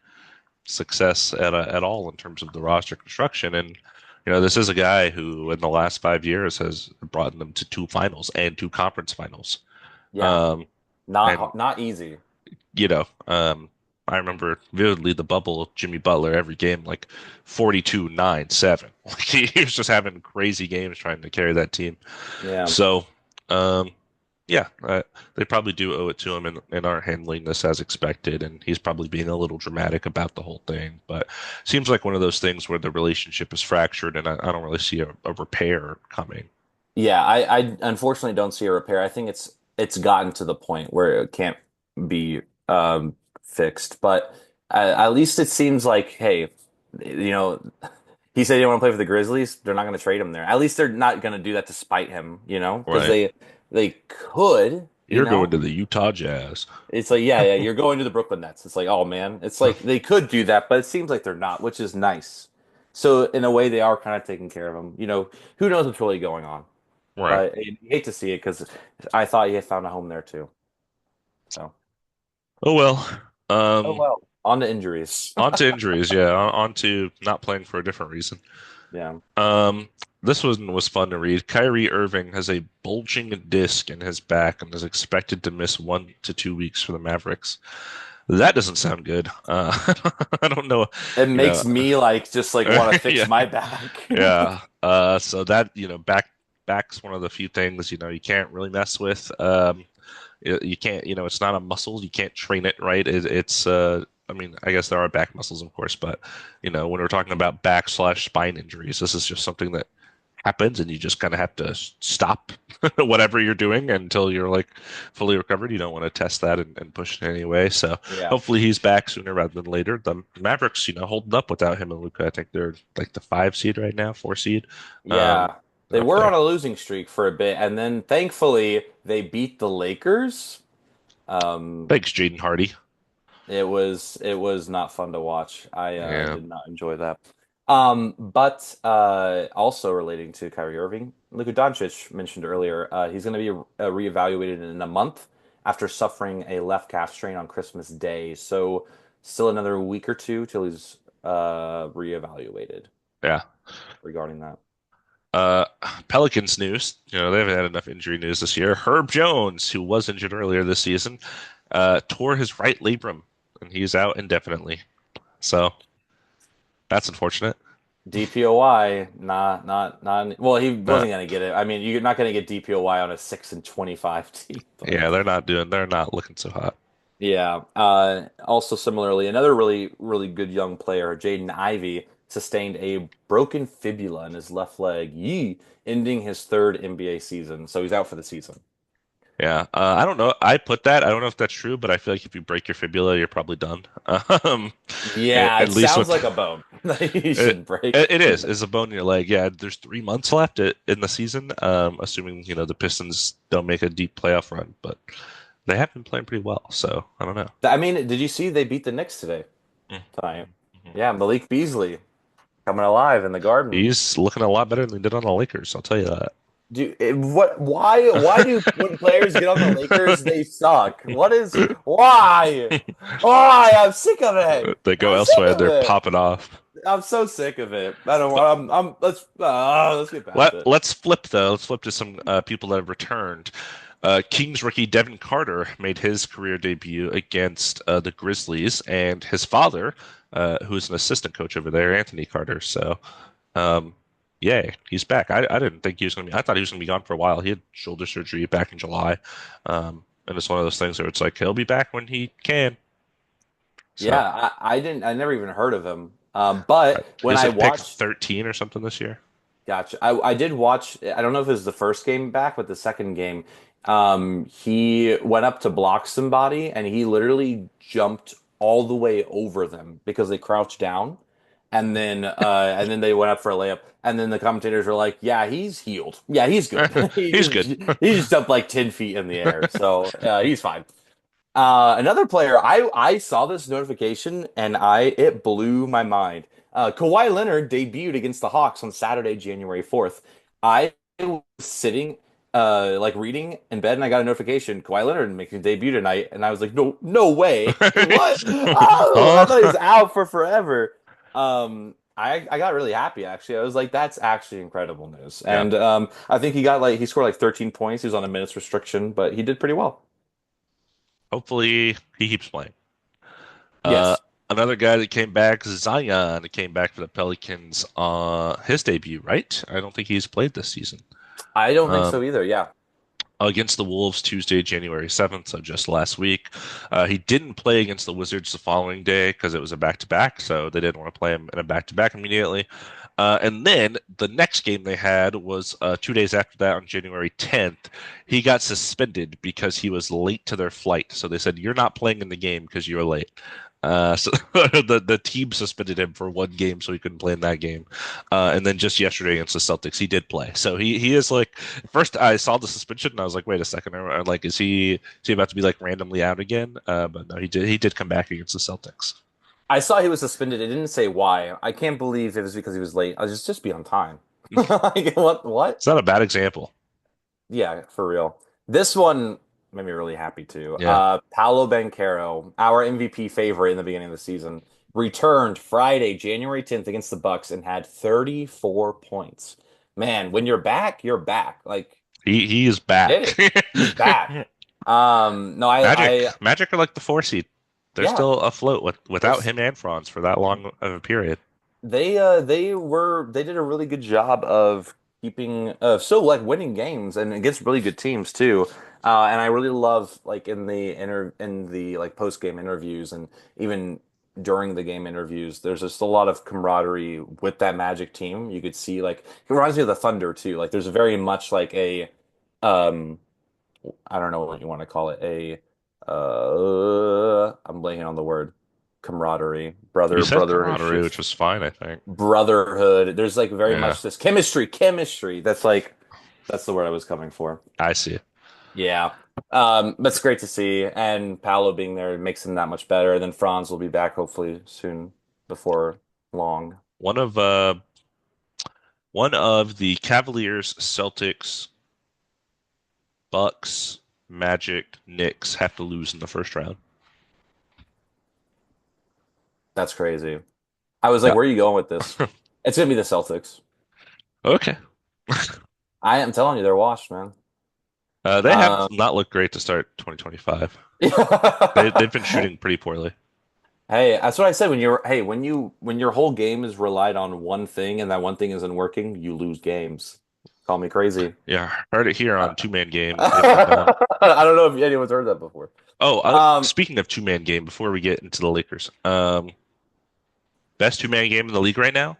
success at all in terms of the roster construction. And this is a guy who, in the last 5 years, has brought them to two finals and two conference finals. Yeah, Um, and not easy. you know, um, I remember vividly the bubble of Jimmy Butler every game, like 42, 9, 7. Like he was just having crazy games trying to carry that team. Yeah. So, um, yeah, they probably do owe it to him and aren't handling this as expected. And he's probably being a little dramatic about the whole thing. But seems like one of those things where the relationship is fractured, and I don't really see a repair coming. Yeah, I unfortunately don't see a repair. I think it's gotten to the point where it can't be fixed. But at least it seems like, hey, you know, he said he didn't want to play for the Grizzlies. They're not going to trade him there. At least they're not going to do that to spite him, because Right. they could, you You're going know. to the Utah Jazz. It's like, yeah, yeah, you're going to the Brooklyn Nets. It's like, oh man, it's like they could do that, but it seems like they're not, which is nice. So in a way, they are kind of taking care of him. Who knows what's really going on? Right. But I hate to see it because I thought he had found a home there too. So, Oh well. oh Um, well. On to injuries. on to injuries. Yeah. On to not playing for a different reason. Yeah. Um, this one was fun to read. Kyrie Irving has a bulging disc in his back and is expected to miss 1 to 2 weeks for the Mavericks. That doesn't sound good. I don't know. It You know, makes me like just like want to fix yeah, my back. yeah. So that back's one of the few things you can't really mess with. You can't. It's not a muscle. You can't train it, right? It's. I mean, I guess there are back muscles, of course, but when we're talking about back/spine injuries, this is just something that happens, and you just kind of have to stop whatever you're doing until you're like fully recovered. You don't want to test that and push it anyway. So Yeah. hopefully he's back sooner rather than later. The Mavericks, holding up without him and Luka. I think they're like the 5 seed right now, 4 seed. Yeah. They're They up were on there. a losing streak for a bit, and then thankfully they beat the Lakers. Um, Thanks, Jaden Hardy. it was not fun to watch. I Yeah, did not enjoy that. But also relating to Kyrie Irving, Luka Doncic mentioned earlier, he's going to be reevaluated in a month after suffering a left calf strain on Christmas Day. So still another week or two till he's reevaluated yeah. regarding that. Uh, Pelicans news. They haven't had enough injury news this year. Herb Jones, who was injured earlier this season, tore his right labrum, and he's out indefinitely. So that's unfortunate. DPOY, not. Well, he Uh, wasn't gonna get it. I mean, you're not gonna get DPOY on a 6-25 team, but yeah, they're not looking so hot. yeah. Also similarly, another really, really good young player, Jaden Ivey, sustained a broken fibula in his left leg, ending his third NBA season. So he's out for the season. Yeah, I don't know. I put that. I don't know if that's true, but I feel like if you break your fibula, you're probably done. Um, Yeah, at it least sounds with like a bone that he it, should break. it is. It's a bone in your leg. Yeah, there's 3 months left in the season. Assuming the Pistons don't make a deep playoff run, but they have been playing pretty well. So I don't know. I mean, did you see they beat the Knicks today? Tonight. Mhm. Yeah, Malik Beasley coming alive in the Garden. He's looking a lot better than he did on the Lakers. I'll tell you that. What? Why do when players get on the Lakers, they suck? What is why? Why? I'm sick of it. They go I'm sick elsewhere, of they're it. popping off. I'm so sick of it. I don't. Let, Let's get past it. let's flip though. Let's flip to some people that have returned. Kings rookie Devin Carter made his career debut against the Grizzlies, and his father, who's an assistant coach over there, Anthony Carter. So, um, yay, he's back. I didn't think he was going to be. I thought he was going to be gone for a while. He had shoulder surgery back in July, and it's one of those things where it's like he'll be back when he can. Yeah, So, I didn't. I never even heard of him. But when he's I like pick watched, 13 or something this year. gotcha. I did watch. I don't know if it was the first game back, but the second game, he went up to block somebody, and he literally jumped all the way over them because they crouched down, and then they went up for a layup, and then the commentators were like, "Yeah, he's healed. Yeah, he's good. He's good. He just jumped like 10 feet in the air, so he's fine." Another player, I saw this notification and it blew my mind. Kawhi Leonard debuted against the Hawks on Saturday, January 4th. I was sitting, like reading in bed, and I got a notification. Kawhi Leonard making a debut tonight, and I was like, no, no way. What? Oh, I thought he was Huh? out for forever. I got really happy actually. I was like, that's actually incredible news. Yeah. And I think he scored like 13 points. He was on a minutes restriction, but he did pretty well. Hopefully he keeps playing. Uh, Yes. another guy that came back, Zion, came back for the Pelicans. His debut, right? I don't think he's played this season. I don't think Um, so either. Yeah. against the Wolves Tuesday, January 7th, so just last week. He didn't play against the Wizards the following day because it was a back-to-back, so they didn't want to play him in a back-to-back immediately. And then the next game they had was 2 days after that on January 10th. He got suspended because he was late to their flight. So they said, "You're not playing in the game because you were late." So the team suspended him for one game, so he couldn't play in that game. And then just yesterday against the Celtics, he did play. So he is like, first I saw the suspension and I was like, wait a second, like is he about to be like randomly out again? But no, he did come back against the Celtics. I saw he was suspended. It didn't say why. I can't believe it was because he was late. I was just be on time. Like what? What? It's not a bad example. Yeah, for real. This one made me really happy too. Yeah. Paolo Banchero, our MVP favorite in the beginning of the season, returned Friday, January 10th against the Bucks and had 34 points. Man, when you're back, you're back. Like He is did back. it. He's back. No, Magic are like the 4 seed. They're yeah, still afloat they're without him and Franz for that long of a period. they did a really good job of keeping still like winning games and against really good teams too. And I really love like in the like post game interviews and even during the game interviews, there's just a lot of camaraderie with that Magic team. You could see like it reminds me of the Thunder too. Like there's very much like a um I don't know what you want to call it. I'm blanking on the word. Camaraderie, You said camaraderie, which brothership, was fine, I think. brotherhood. There's like very Yeah, much this chemistry. That's the word I was coming for. I see. Yeah. But it's great to see. And Paolo being there makes him that much better. And then Franz will be back hopefully soon before long. One of uh one of the Cavaliers, Celtics, Bucks, Magic, Knicks have to lose in the first round. That's crazy. I was like, Yeah. where are you going with this? It's gonna be the Celtics. Okay. I am telling you, they're washed, man. They have Um, not looked great to start 2025. They've been hey, shooting pretty poorly. that's what I said when you're hey, when your whole game is relied on one thing and that one thing isn't working, you lose games. Call me crazy. Yeah, heard it here Uh, on Two Man Game with Damon and Dom. I don't know if anyone's heard that before. Oh, Um, speaking of Two Man Game, before we get into the Lakers, best two man game in the league right now: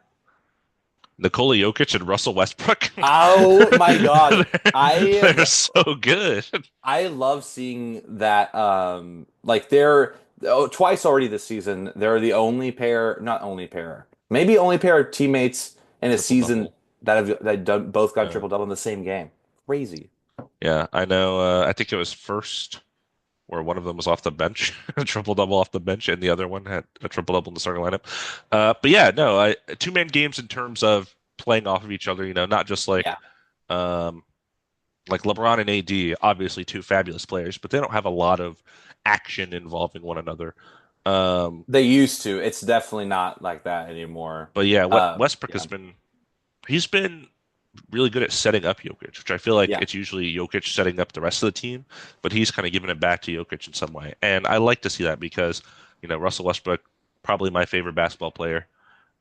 Nikola Jokic and Russell Westbrook. oh my God. they're, I they're so good. I love seeing that like they're twice already this season. They're the only pair, not only pair, maybe only pair of teammates in a Triple season double. that done, both got Yeah, triple double in the same game. Crazy. yeah. I know. I think it was first where one of them was off the bench, a triple double off the bench, and the other one had a triple double in the starting lineup. But yeah, no, two man games in terms of playing off of each other. Not just Yeah. um, like LeBron and AD, obviously two fabulous players, but they don't have a lot of action involving one another. Um, They used to. It's definitely not like that anymore. but yeah, what Westbrook Yeah. he's been really good at setting up Jokic, which I feel like Yeah. it's usually Jokic setting up the rest of the team, but he's kind of giving it back to Jokic in some way. And I like to see that because, Russell Westbrook, probably my favorite basketball player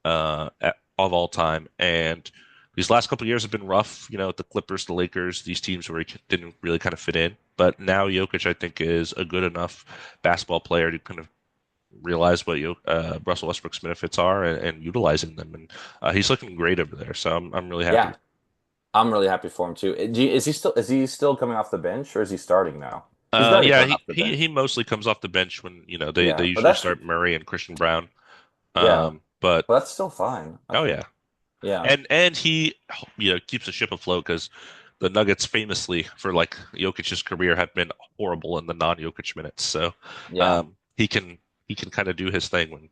of all time. And these last couple of years have been rough, the Clippers, the Lakers, these teams where he didn't really kind of fit in. But now Jokic, I think, is a good enough basketball player to kind of realize what Russell Westbrook's benefits are and utilizing them. And he's looking great over there. So I'm really happy. Yeah. I'm really happy for him too. Is he still coming off the bench or is he starting now? He's got to be Yeah, coming he, off the he bench. he mostly comes off the bench when they Yeah. But usually that's start Murray and Christian Brown. yeah. But But that's still fine, I oh think. yeah, Yeah. and he keeps the ship afloat because the Nuggets famously for like Jokic's career have been horrible in the non-Jokic minutes. So Yeah. he can kind of do his thing when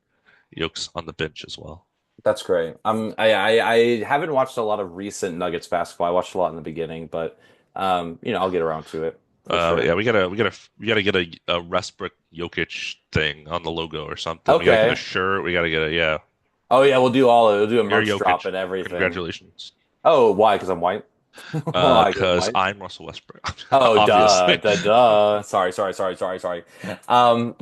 Jokic's on the bench as well. That's great. I haven't watched a lot of recent Nuggets basketball. I watched a lot in the beginning, but I'll get around to it for sure. Yeah, we gotta get a Westbrook Jokic thing on the logo or something. We gotta get a Okay. shirt. We gotta get a yeah. Oh yeah, we'll do all of it. We'll do a You're merch drop Jokic. and everything. Congratulations. Oh, why? Because I'm white? Why? Because I'm Because white? I'm Russell Westbrook, Oh, duh, obviously. duh, duh. Sorry.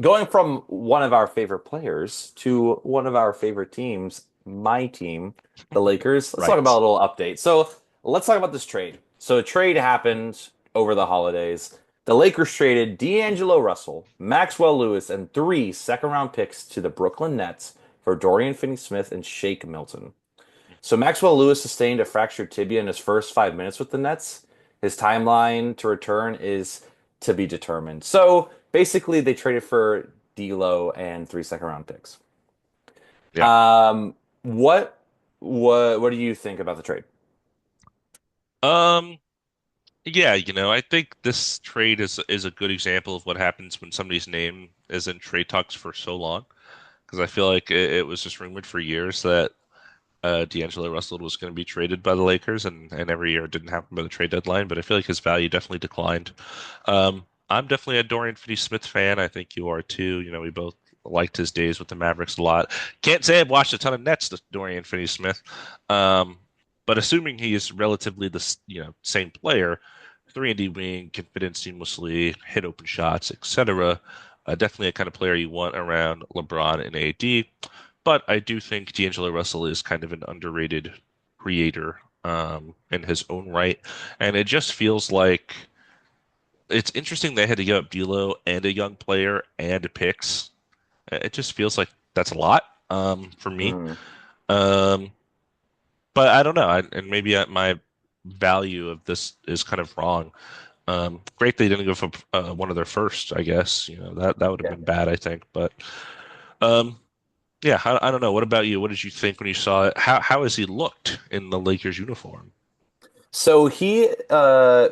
Going from one of our favorite players to one of our favorite teams, my team, the Lakers. Let's talk Right. about a little update. So let's talk about this trade. So a trade happened over the holidays. The Lakers traded D'Angelo Russell, Maxwell Lewis, and three second-round picks to the Brooklyn Nets for Dorian Finney-Smith and Shake Milton. So Maxwell Lewis sustained a fractured tibia in his first 5 minutes with the Nets. His timeline to return is to be determined. So basically, they traded for D'Lo and three second round picks. Yeah. Um, what what do you think about the trade? Um, yeah, I think this trade is a good example of what happens when somebody's name is in trade talks for so long. Because I feel like it was just rumored for years that D'Angelo Russell was going to be traded by the Lakers, and every year it didn't happen by the trade deadline. But I feel like his value definitely declined. I'm definitely a Dorian Finney-Smith fan. I think you are too. We both liked his days with the Mavericks a lot. Can't say I've watched a ton of Nets to Dorian Finney-Smith, um, but assuming he is relatively the same player, 3-and-D wing, can fit in seamlessly, hit open shots, etc. Definitely a kind of player you want around LeBron and AD. But I do think D'Angelo Russell is kind of an underrated creator in his own right, and it just feels like it's interesting they had to give up D'Lo and a young player and picks. It just feels like that's a lot for me. Mm, Um, but I don't know. And maybe my value of this is kind of wrong. Great they didn't go for one of their first, I guess. That would have yeah. been bad, I think. But um, yeah, I don't know. What about you? What did you think when you saw it? How has he looked in the Lakers uniform?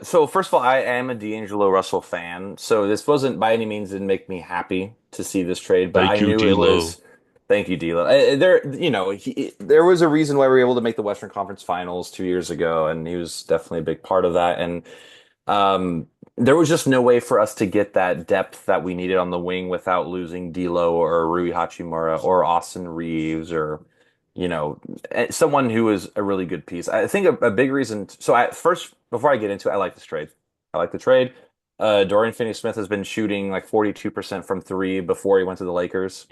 So first of all, I am a D'Angelo Russell fan, so this wasn't by any means didn't make me happy to see this trade, but Thank I you, knew it D'Lo. was. Thank you, D'Lo. There was a reason why we were able to make the Western Conference Finals 2 years ago, and he was definitely a big part of that. And um, there was just no way for us to get that depth that we needed on the wing without losing D'Lo or Rui Hachimura or Austin Reeves or, someone who is a really good piece. I think a big reason. So first, before I get into it, I like this trade. I like the trade. Dorian Finney-Smith has been shooting like 42% from three before he went to the Lakers.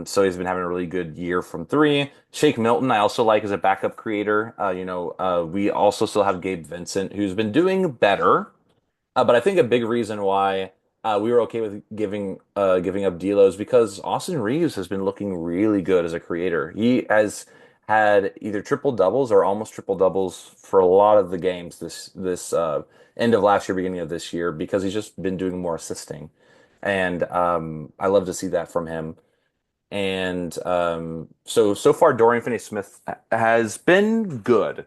So he's been having a really good year from three. Shake Milton, I also like as a backup creator. We also still have Gabe Vincent, who's been doing better. But I think a big reason why we were okay with giving up D'Lo is because Austin Reeves has been looking really good as a creator. He has had either triple doubles or almost triple doubles for a lot of the games this end of last year, beginning of this year, because he's just been doing more assisting, and I love to see that from him. And so far, Dorian Finney-Smith has been good.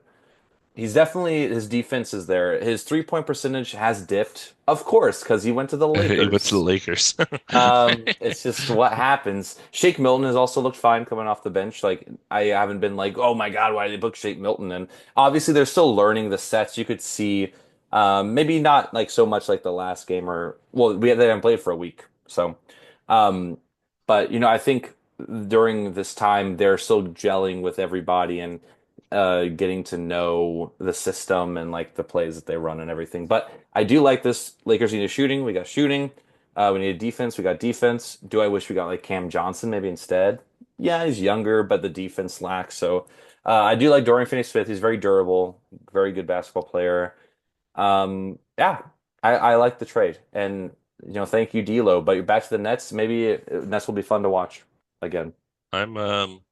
He's definitely his defense is there. His 3-point percentage has dipped, of course, because he went to the He went to the Lakers. Lakers. It's just what happens. Shake Milton has also looked fine coming off the bench. Like I haven't been like, oh my God, why did they book Shake Milton? And obviously they're still learning the sets. You could see, maybe not like so much like the last game or well, they haven't played for a week, so, um, but I think during this time they're still gelling with everybody and getting to know the system and like the plays that they run and everything. But I do like this. Lakers need a shooting. We got shooting. We need a defense. We got defense. Do I wish we got like Cam Johnson maybe instead? Yeah, he's younger, but the defense lacks. So I do like Dorian Finney-Smith. He's very durable, very good basketball player. Yeah, I like the trade, and thank you, D'Lo. But back to the Nets. Maybe Nets will be fun to watch again. I'm um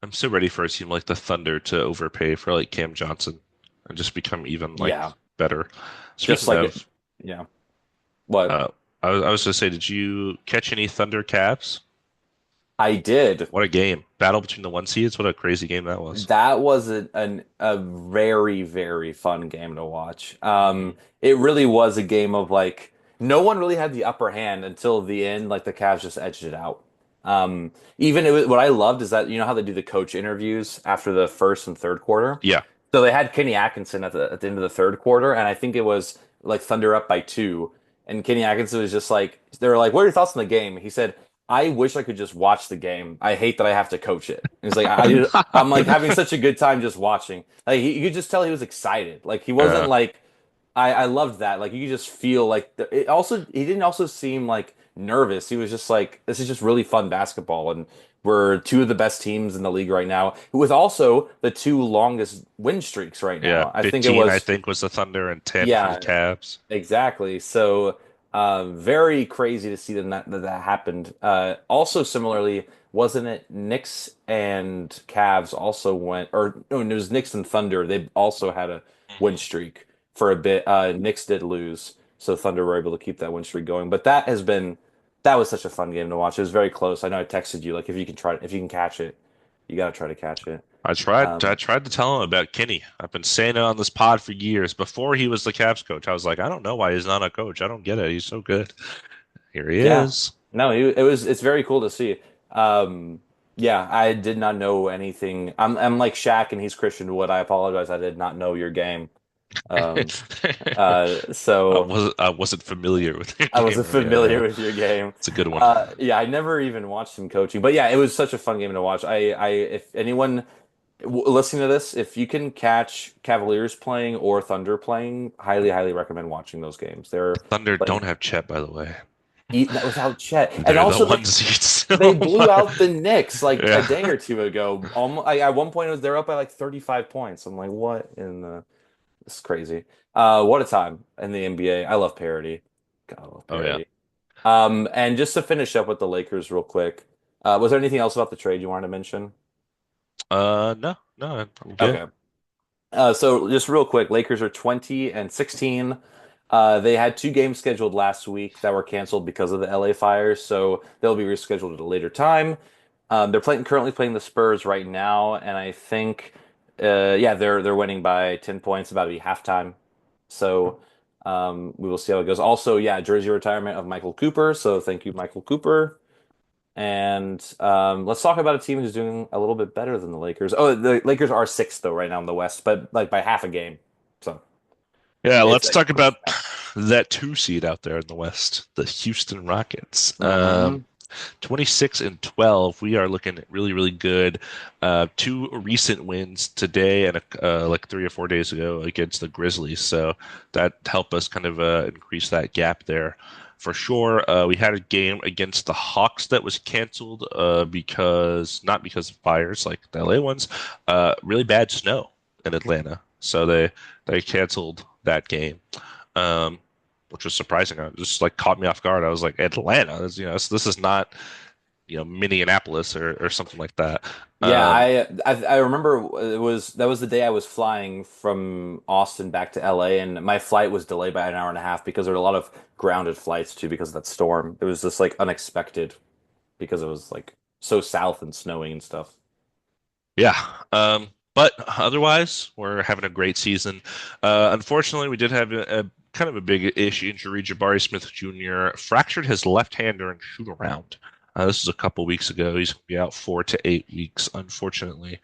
I'm so ready for a team like the Thunder to overpay for like Cam Johnson and just become even like Yeah, better. just Speaking like it. of, Yeah. What uh, I was gonna say, did you catch any Thunder Cavs? I did. What a game! Battle between the one seeds. What a crazy game that was. That was a very, very fun game to watch. Hmm. It really was a game of like no one really had the upper hand until the end. Like the Cavs just edged it out. Even what I loved is that you know how they do the coach interviews after the first and third quarter. Yeah, So they had Kenny Atkinson at the end of the third quarter, and I think it was like Thunder up by two, and Kenny Atkinson was just like they were like, "What are your thoughts on the game?" He said, "I wish I could just watch the game. I hate that I have to coach it." And he's like, I'm like having such a good time just watching. Like you could just tell he was excited. Like he wasn't uh, like I loved that. Like you could just feel like it also he didn't also seem like nervous. He was just like this is just really fun basketball and we're two of the best teams in the league right now with also the two longest win streaks right yeah. now. I think it 15, I was think, was the Thunder, and 10 for the yeah, Cavs. exactly. So, very crazy to see that happened. Also, similarly, wasn't it Knicks and Cavs also went, or no, it was Knicks and Thunder. They also had a win Hmm. streak for a bit. Knicks did lose, so Thunder were able to keep that win streak going. But that was such a fun game to watch. It was very close. I know I texted you like if you can catch it, you got to try to catch it. I tried. I Um, tried to tell him about Kenny. I've been saying it on this pod for years. Before he was the Cavs coach, I was like, I don't know why he's not a coach. I don't get it. He's so good. Here he Yeah. is. No, it's very cool to see. Um, yeah, I did not know anything. I'm like Shaq and he's Christian Wood. I apologize. I did not know your game. Um, so I wasn't familiar with your I game. wasn't Yeah, familiar with your game. it's a good one. Yeah, I never even watched him coaching, but yeah, it was such a fun game to watch. If anyone listening to this, if you can catch Cavaliers playing or Thunder playing, highly, highly recommend watching those games. They're Thunder don't playing have Chet, by the way. eating that without Chet, and They're the also one seeds. they blew out the Knicks like a Yeah, day or two ago. Almost, at one point, it was they're up by like 35 points. I'm like, what in the? This is crazy. What a time in the NBA. I love parody. God, I love oh yeah. parody. And just to finish up with the Lakers real quick. Was there anything else about the trade you wanted to mention? No, no, I'm good. Okay. So just real quick, Lakers are 20 and 16. They had two games scheduled last week that were canceled because of the LA fires, so they'll be rescheduled at a later time. They're currently playing the Spurs right now, and I think, yeah, they're winning by 10 points, about to be halftime. So we will see how it goes. Also, yeah, jersey retirement of Michael Cooper. So thank you, Michael Cooper. And let's talk about a team who's doing a little bit better than the Lakers. Oh, the Lakers are sixth though right now in the West, but like by half a game. So Yeah, it's let's like talk about that two seed out there in the West, the Houston Rockets. hmm 26 and 12. We are looking really, really good. Two recent wins today and like 3 or 4 days ago against the Grizzlies. So that helped us kind of increase that gap there for sure. We had a game against the Hawks that was canceled because not because of fires like the LA ones, really bad snow in Atlanta. So they canceled that game. Um, which was surprising. It just like caught me off guard. I was like, Atlanta, this is not, Minneapolis or something like that. yeah, Um, I remember that was the day I was flying from Austin back to LA, and my flight was delayed by an hour and a half because there were a lot of grounded flights too because of that storm. It was just like unexpected because it was like so south and snowing and stuff. yeah. But otherwise, we're having a great season. Unfortunately, we did have a kind of a big issue. Injury. Jabari Smith Jr. fractured his left hand during shoot around. This was a couple weeks ago. He's going to be out 4 to 8 weeks, unfortunately.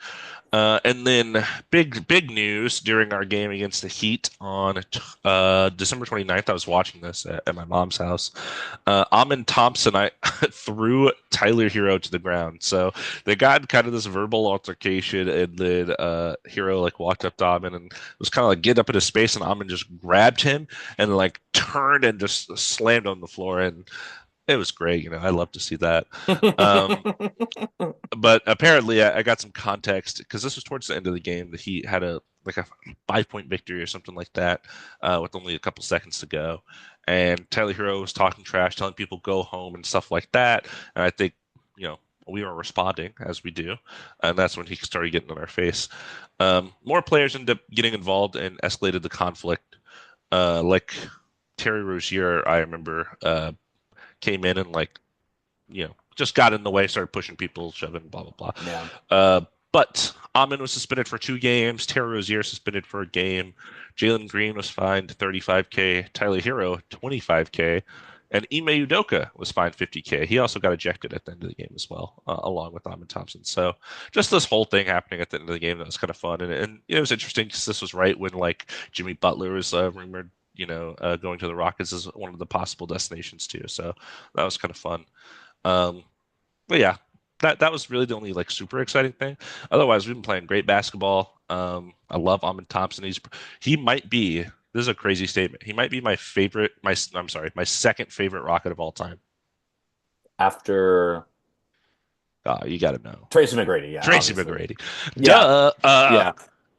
And then big news during our game against the Heat on December 29th. I was watching this at my mom's house. Amin Thompson, I threw Tyler Hero to the ground. So they got kind of this verbal altercation, and then Hero like walked up to Amin and was kind of like get up in his space, and Amin just grabbed him and like turned and just slammed on the floor, and it was great. I love to see that. Um, but apparently, I got some context because this was towards the end of the game. The Heat had a 5 point victory or something like that, with only a couple seconds to go, and Tyler Hero was talking trash, telling people go home and stuff like that. And I think we were responding as we do, and that's when he started getting in our face. More players ended up getting involved and escalated the conflict. Like Terry Rozier, I remember, came in and like just got in the way, started pushing people, shoving, blah blah blah. Yeah. But Amon was suspended for 2 games. Terry Rozier suspended for a game. Jalen Green was fined 35K. Tyler Hero 25K, and Ime Udoka was fined 50K. He also got ejected at the end of the game as well, along with Amon Thompson. So just this whole thing happening at the end of the game that was kind of fun, and it was interesting because this was right when like Jimmy Butler was rumored. Going to the Rockets is one of the possible destinations too. So that was kind of fun. Um, but yeah, that was really the only like super exciting thing. Otherwise, we've been playing great basketball. I love Amon Thompson. He might be. This is a crazy statement. He might be my favorite. I'm sorry, my second favorite Rocket of all time. After You got to know Tracy McGrady, yeah, Tracy obviously. McGrady. Yeah, Duh. yeah.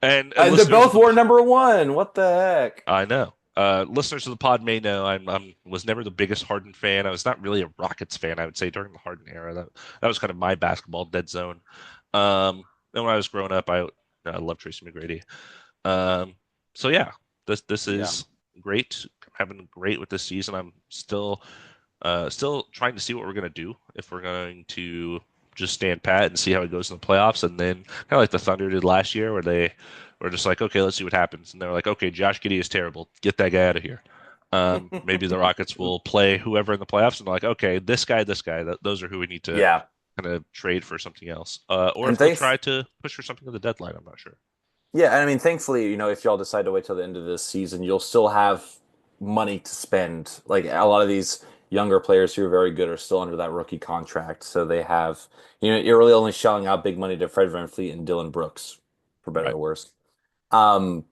And They listeners of both the were number one. What the heck? I know. Listeners of the pod may know I'm was never the biggest Harden fan. I was not really a Rockets fan. I would say during the Harden era, that was kind of my basketball dead zone. And when I was growing up, I loved Tracy McGrady. Um, so yeah, this Yeah. is great. I'm having great with this season. I'm still trying to see what we're gonna do if we're going to just stand pat and see how it goes in the playoffs, and then kind of like the Thunder did last year, where they were just like, okay, let's see what happens, and they're like, okay, Josh Giddey is terrible, get that guy out of here. Maybe the Rockets will play whoever in the playoffs, and they're like, okay, this guy, those are who we need to Yeah. kind of trade for something else, or And if they'll thanks. try to push for something at the deadline. I'm not sure. Yeah, and I mean, thankfully, if y'all decide to wait till the end of this season, you'll still have money to spend. Like a lot of these younger players who are very good are still under that rookie contract, so they have, you're really only shelling out big money to Fred VanVleet and Dylan Brooks, for better Right. or worse. Um,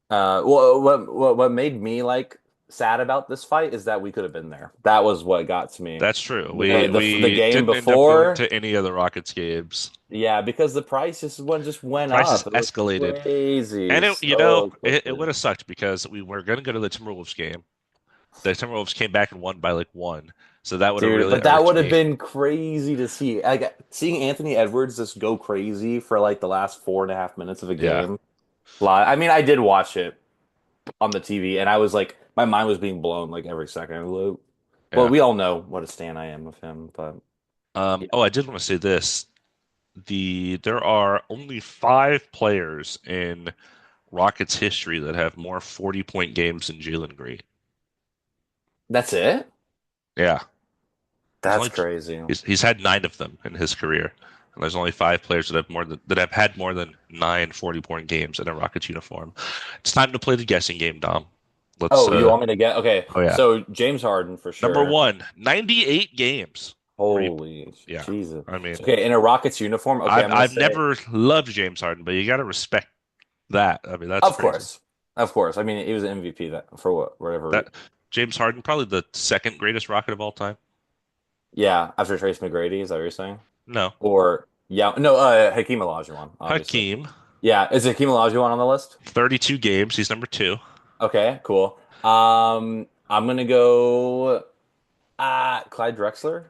what made me like sad about this fight is that we could have been there. That was what got to me. That's true. The the We game didn't end up going before, to any of the Rockets games. yeah, because the price just went Prices up. It was escalated. crazy And so it quickly. would have sucked because we were going to go to the Timberwolves game. The Timberwolves came back and won by like one. So that would have Dude, really but that irked would have me. been crazy to see. Like seeing Anthony Edwards just go crazy for like the last 4.5 minutes of a Yeah, game. Live. I mean, I did watch it on the TV, and I was like, my mind was being blown like every second. Well, yeah. we all know what a stan I am of him, but yeah, Oh, I did want to say this. There are only five players in Rockets history that have more 40-point games than Jalen Green. that's it. Yeah. There's That's only crazy. he's had nine of them in his career. And there's only five players that have had more than nine 40-point games in a Rockets uniform. It's time to play the guessing game, Dom. Let's Oh, you want me to get? Okay, oh yeah. so James Harden for Number sure. one, 98 games. 40 Holy yeah. Jesus. I mean, Okay, in a Rockets uniform. Okay, I've I'm gonna I've say, never loved James Harden, but you gotta respect that. I mean, that's of crazy. course, of course. I mean, he was an MVP that for whatever That reason. James Harden, probably the second greatest Rocket of all time. Yeah, after Trace McGrady, is that what you're saying? No. Or yeah, no, Hakeem Olajuwon, obviously. Hakeem, Yeah, is Hakeem Olajuwon on the list? 32 games. He's number two. Okay, cool. I'm gonna go Clyde Drexler.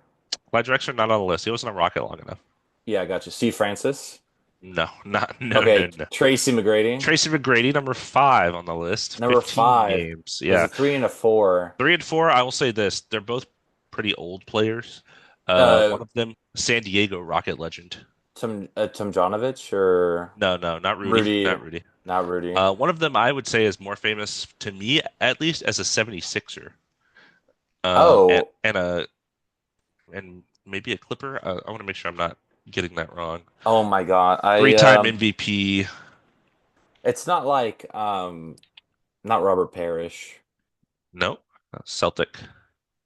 Clyde Drexler not on the list. He wasn't a Rocket long enough. Yeah, I got you. Steve Francis. No, not no no Okay, no. Tracy McGrady. Tracy McGrady, number five on the list. Number 15 five. games. There's Yeah. a three and a four. Three and four, I will say this. They're both pretty old players. Uh, One of them, San Diego Rocket legend. Tomjanovich or No, no, not Rudy. Rudy? Not Rudy. Not Rudy. One of them I would say is more famous to me, at least, as a 76er. Um, and, Oh, and a and maybe a Clipper. I want to make sure I'm not getting that wrong. oh my God. Three-time MVP. It's not like not Robert Parrish. No, Celtic.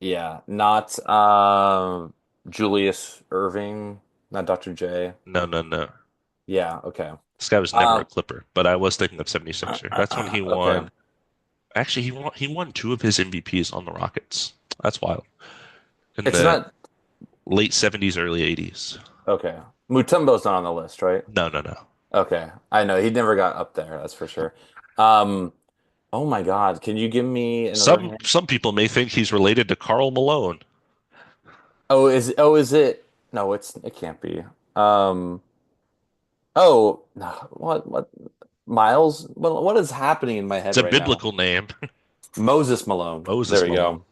Yeah, not Julius Irving, not Dr. J. No, no, no. Yeah, okay. This guy was never a Um, Clipper, but I was thinking of 76er. That's when he okay. won. Actually, he won two of his MVPs on the Rockets. That's wild. In It's the not late 70s, early 80s. okay. Mutombo's not on the list, right? No, no, no. Okay. I know he never got up there, that's for sure. Um, oh my God, can you give me another Some hint? some people may think he's related to Karl Malone. Is it? No, it can't be. Um, oh, no, what Miles? What is happening in my It's head a right now? biblical name. Moses Malone. There Moses we go. Malone.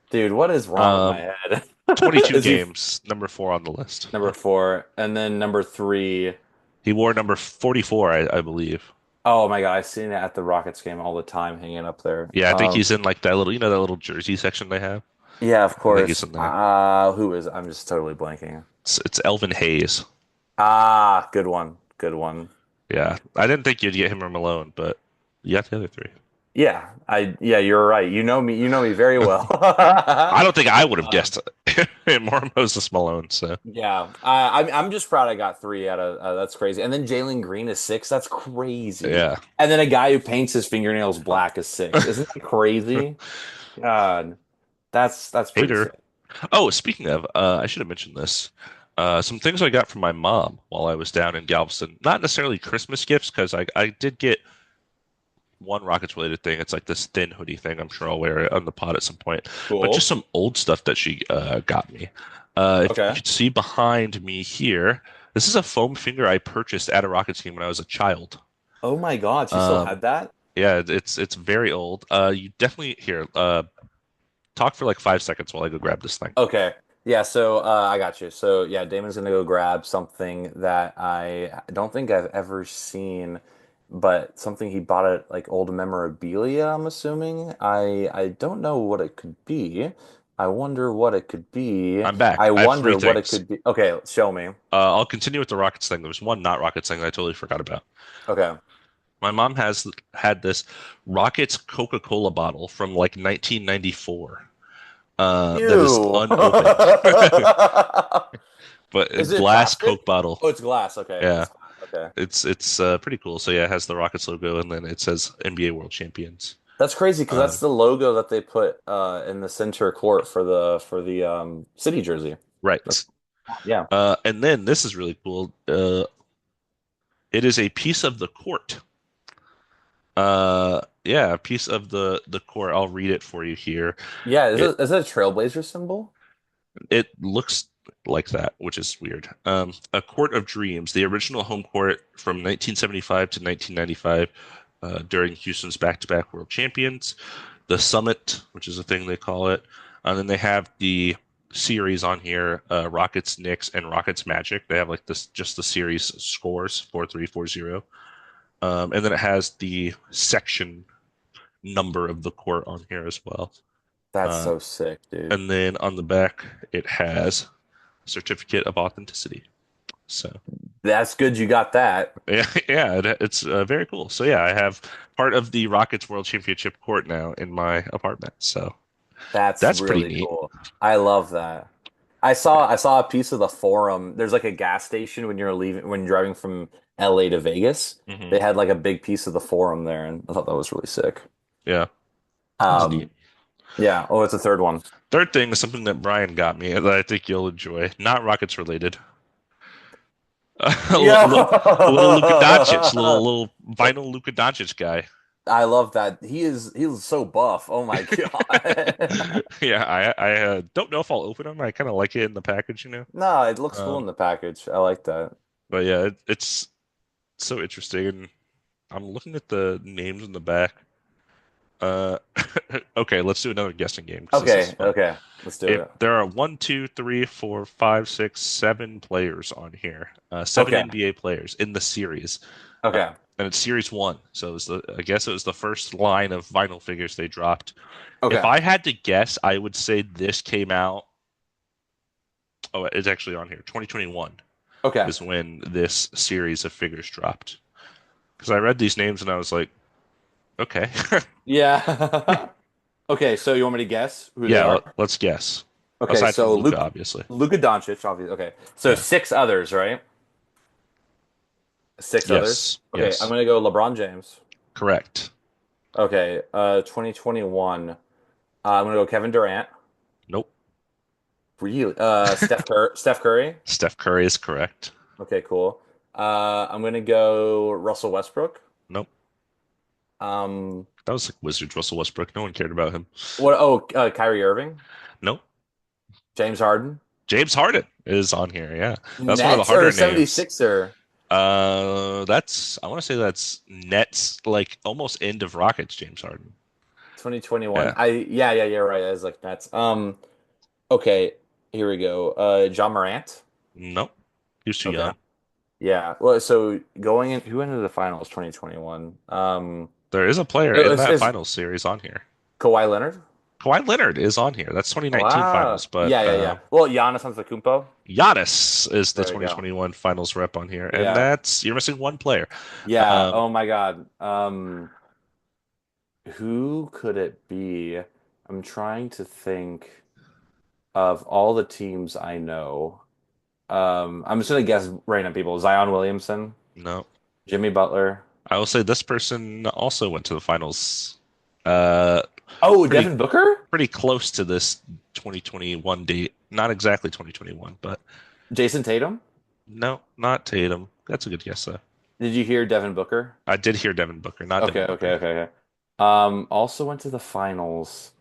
Dude, what is wrong with my Um, head? 22 Is he games, number four on the list. number four? And then number three. He wore number 44, I believe. Oh my God, I've seen it at the Rockets game all the time, hanging up there. Yeah, I think he's in like that little, that little jersey section they have. Yeah, of I think he's course. in there. Who is? I'm just totally blanking. It's Elvin Hayes. Good one. Good one. Yeah, I didn't think you'd get him or Malone, but you got the other three. Yeah, you're right. You know me very well. I don't think I would have Um, guessed it more Moses Malone. So yeah, I'm just proud I got three out of that's crazy. And then Jalen Green is six. That's crazy. yeah, And then a guy who paints his fingernails black is six. Isn't that crazy? God, that's pretty hater. sick. Oh, speaking of, I should have mentioned this. Some things I got from my mom while I was down in Galveston. Not necessarily Christmas gifts, because I did get one Rockets related thing. It's like this thin hoodie thing. I'm sure I'll wear it on the pod at some point. But just Cool. some old stuff that she got me. If you Okay. could see behind me here, this is a foam finger I purchased at a Rockets game when I was a child. Oh my God, she still Um, had that? yeah, it's very old. You definitely here. Talk for like 5 seconds while I go grab this thing. Okay. Yeah, so I got you. So yeah, Damon's gonna go grab something that I don't think I've ever seen, but something he bought at like old memorabilia, I'm assuming. I don't know what it could be. I wonder what it could be. I'm back. I I have three wonder what it things. could be. Okay, show me. I'll continue with the Rockets thing. There's one not Rockets thing that I totally forgot about. Okay. My mom has had this Rockets Coca-Cola bottle from like 1994. That is Ew. unopened, but a Is it glass plastic? Coke bottle. Oh, it's glass. Okay. Yeah, It's glass. Okay. it's pretty cool. So yeah, it has the Rockets logo and then it says NBA World Champions. That's crazy because that's Um, the logo that they put in the center court for the city jersey. That's right. yeah. And then this is really cool. It is a piece of the court. Yeah, a piece of the court. I'll read it for you here. Yeah, It is it a Trailblazer symbol? it looks like that, which is weird. A Court of Dreams, the original home court from 1975 to 1995, during Houston's back-to-back World Champions. The Summit, which is a thing they call it, and then they have the series on here: Rockets, Knicks, and Rockets Magic. They have like this, just the series scores 4-3, 4-0, and then it has the section number of the court on here as well. That's Uh, so sick, dude. and then on the back, it has certificate of authenticity. So That's good you got that. yeah, yeah, it's very cool. So yeah, I have part of the Rockets World Championship court now in my apartment. So That's that's pretty really neat. cool. I love that. I saw a piece of the forum. There's like a gas station when you're leaving when you're driving from LA to Vegas. Hmm. They had like a big piece of the forum there, and I thought that was really sick. Yeah, that's neat. Um, yeah. Oh, it's a third one. Third thing is something that Brian got me that I think you'll enjoy. Not Rockets related. A Yeah. little Luka Doncic, little vinyl Luka Doncic guy. I love that. He's so buff. Oh my God. Yeah, I don't know if I'll open them. I kind of like it in the package, you know. No, it looks cool in Um, the package. I like that. but yeah, it's so interesting. And I'm looking at the names in the back. Uh, okay, let's do another guessing game because this is Okay, fun. okay. Let's do If it. there are one, two, three, four, five, six, 7 players on here, seven Okay. NBA players in the series, uh, Okay. and it's series one. So it was I guess it was the first line of vinyl figures they dropped. If Okay. I had to guess, I would say this came out. Oh, it's actually on here. 2021 Okay. is when this series of figures dropped. Because I read these names and I was like, okay, Yeah. Okay, so you want me to guess who they yeah, are? let's guess. Okay, Aside from so Luca, obviously. Luka Doncic, obviously. Okay. So Yeah. six others, right? Six others. Yes. Okay, I'm Yes. gonna go LeBron James. Correct. Okay, 2021. I'm gonna go Kevin Durant. Nope. Really? Steph Curry. Steph Curry is correct. Okay, cool. I'm gonna go Russell Westbrook. Nope. Um, That was like Wizards Russell Westbrook. No one cared about him. what? Oh, Kyrie Irving, Nope. James Harden, James Harden is on here. Yeah. That's one of the Nets or harder names. 76er. That's I want to say that's Nets, like almost end of Rockets, James Harden. 2021. Yeah. Yeah, right. I was like Nets. Okay, here we go. John Morant. Nope. He was too Okay. young. Yeah. Well, so going in, who entered the finals 2021? There is a player in that Is finals series on here. Kawhi Leonard? Kawhi Leonard is on here. That's 2019 Wow. finals, but Yeah. Well, Giannis Antetokounmpo. Giannis is the There we go. 2021 finals rep on here, and Yeah. that's you're missing one player. Yeah. Um, Oh my God. Who could it be? I'm trying to think of all the teams I know. I'm just gonna guess random people. Zion Williamson, no, Jimmy Butler. I will say this person also went to the finals. Uh, Oh, pretty Devin Booker? pretty close to this 2021 date. Not exactly 2021, but Jason Tatum? no, not Tatum. That's a good guess though. Did you hear Devin Booker? I did hear Devin Booker, not Devin Booker. Okay. Also went to the finals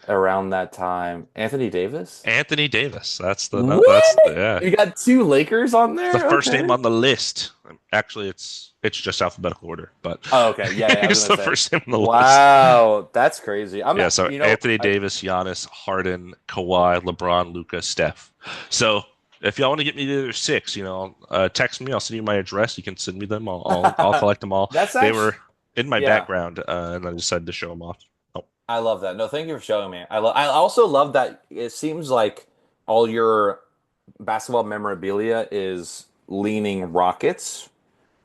around that time. Anthony Davis? Anthony Davis. That's the no, that's the, What? yeah. You got two Lakers on It's the there? first name Okay. on the list. Actually, it's just alphabetical order, but Oh, okay. Yeah, I was it's gonna the say. first name on the list. Wow, that's crazy. Yeah, so You know, Anthony Davis, Giannis, Harden, Kawhi, LeBron, Luca, Steph. So if y'all want to get me to their six, text me. I'll send you my address. You can send me them. I'll collect them all. that's They actually, were in my yeah, background, and I decided to show them off. Oh, I love that. No, thank you for showing me. I also love that it seems like all your basketball memorabilia is leaning Rockets.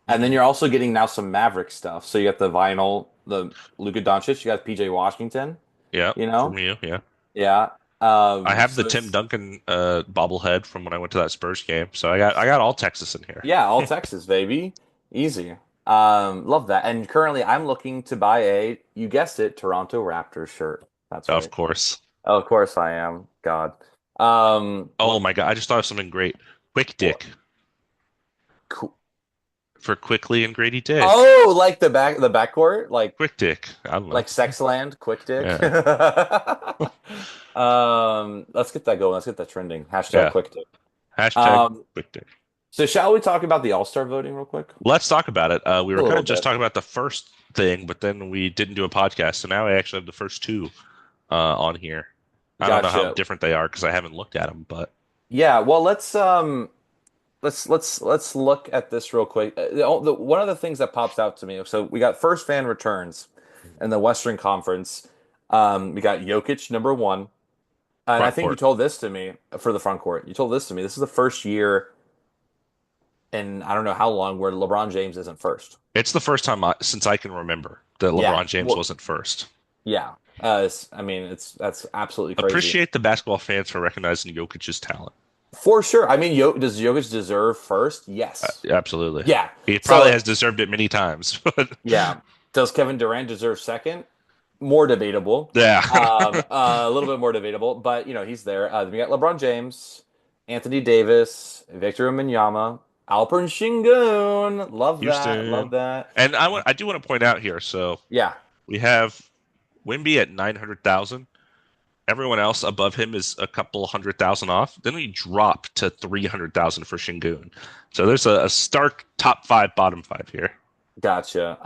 And then hmm. you're also getting now some Maverick stuff. So you got the vinyl, the Luka Doncic, you got PJ Washington, Yeah, you from know? you. Yeah, Yeah. I have the So Tim it's Duncan bobblehead from when I went to that Spurs game. So I got all Texas in here. yeah, all Texas, baby. Easy. Love that. And currently I'm looking to buy you guessed it, Toronto Raptors shirt. That's Of right. course. Oh, of course I am. God. Oh What my God! I just thought of something great. Quick what Dick. cool. for Quickly and Grady Dick. Oh, like the backcourt, Quick Dick. I don't know. like Sexland, Quick Dick. Yeah. Let's get that going. Let's get that trending. Hashtag Yeah. Quick Dick. Hashtag Um, Quick Dick. so shall we talk about the All-Star voting real quick? Let's talk about it. We A were kind little of just bit. talking about the first thing, but then we didn't do a podcast. So now I actually have the first two on here. I don't know how Gotcha. different they are because I haven't looked at them, but Yeah, well, let's look at this real quick. One of the things that pops out to me. So we got first fan returns in the Western Conference. We got Jokic number one, and I front think you court. told this to me for the front court. You told this to me. This is the first year in I don't know how long where LeBron James isn't first. It's the first time since I can remember that Yeah, LeBron James well, wasn't first. yeah. I mean, that's absolutely crazy Appreciate the basketball fans for recognizing Jokic's talent. for sure. I mean, does Jokic deserve first? Yes. Absolutely. Yeah. He probably So has deserved it many times, but yeah. Does Kevin Durant deserve second? More debatable. yeah. A little bit more debatable, but he's there. We got LeBron James, Anthony Davis, Victor Wembanyama, Alperen Şengün. Love that. Love Houston. that. And I do want to point out here, so Yeah. we have Wimby at 900,000. Everyone else above him is a couple 100,000 off. Then we drop to 300,000 for Shingun. So there's a stark top five, bottom five here. Gotcha.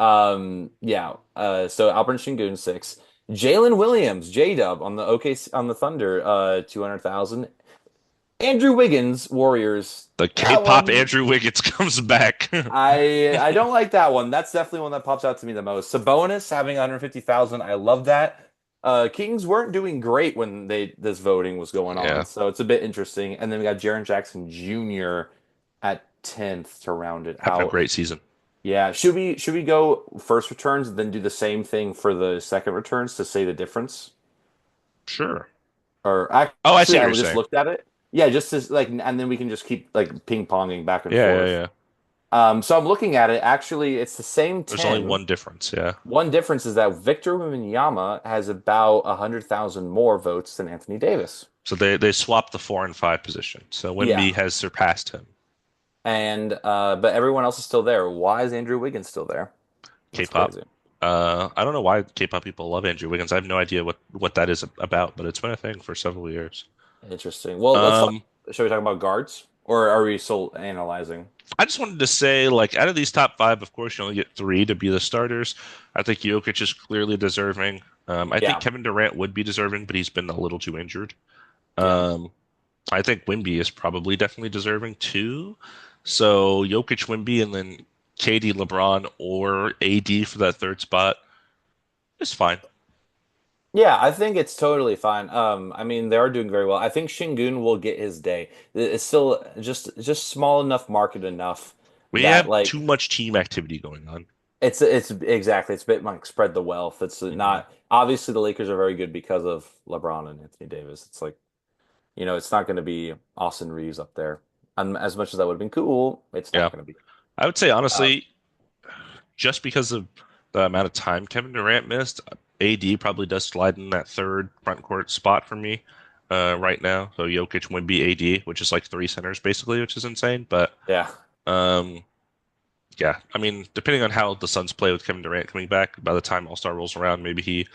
Yeah. So Alperen Şengün six. Jalen Williams, J-Dub on the on the Thunder, 200,000. Andrew Wiggins, Warriors. The That K-pop one. Andrew Wiggins comes back. I don't like that one. That's definitely one that pops out to me the most. Sabonis having 150,000. I love that. Kings weren't doing great when this voting was going on, Yeah, so it's a bit interesting. And then we got Jaren Jackson Jr. at 10th to round it having a out. great season. Yeah, should we go first returns, then do the same thing for the second returns to say the difference? Sure. Or Oh, I see actually, what I you're just saying. looked at it. Yeah, just as like, and then we can just keep like ping ponging back and Yeah, yeah, forth. yeah. So I'm looking at it. Actually, it's the same There's only 10. one difference. Yeah. One difference is that Victor Wembanyama has about 100,000 more votes than Anthony Davis. So they swapped the 4 and 5 position. So Wimby Yeah. has surpassed him. And but everyone else is still there. Why is Andrew Wiggins still there? That's K-pop. crazy. I don't know why K-pop people love Andrew Wiggins. I have no idea what that is about, but it's been a thing for several years. Interesting. Well, let's talk. Um, Shall we talk about guards, or are we still analyzing? I just wanted to say, like, out of these top five, of course, you only get three to be the starters. I think Jokic is clearly deserving. I think Yeah, Kevin Durant would be deserving, but he's been a little too injured. yeah, Um, I think Wimby is probably definitely deserving too. So Jokic, Wimby, and then KD, LeBron, or AD for that third spot is fine. yeah. I think it's totally fine. I mean, they are doing very well. I think Shingun will get his day. It's still just small enough, market enough We that have too like much team activity going on. it's exactly it's a bit like spread the wealth. It's Hmm. not obviously the Lakers are very good because of LeBron and Anthony Davis. It's like it's not going to be Austin Reeves up there. And as much as that would have been cool, it's Yeah, not going to be. I would say Um, honestly, just because of the amount of time Kevin Durant missed, AD probably does slide in that third front court spot for me right now. So Jokic, Wimby, AD, which is like three centers basically, which is insane. But yeah, um, yeah, I mean, depending on how the Suns play with Kevin Durant coming back, by the time All-Star rolls around, maybe he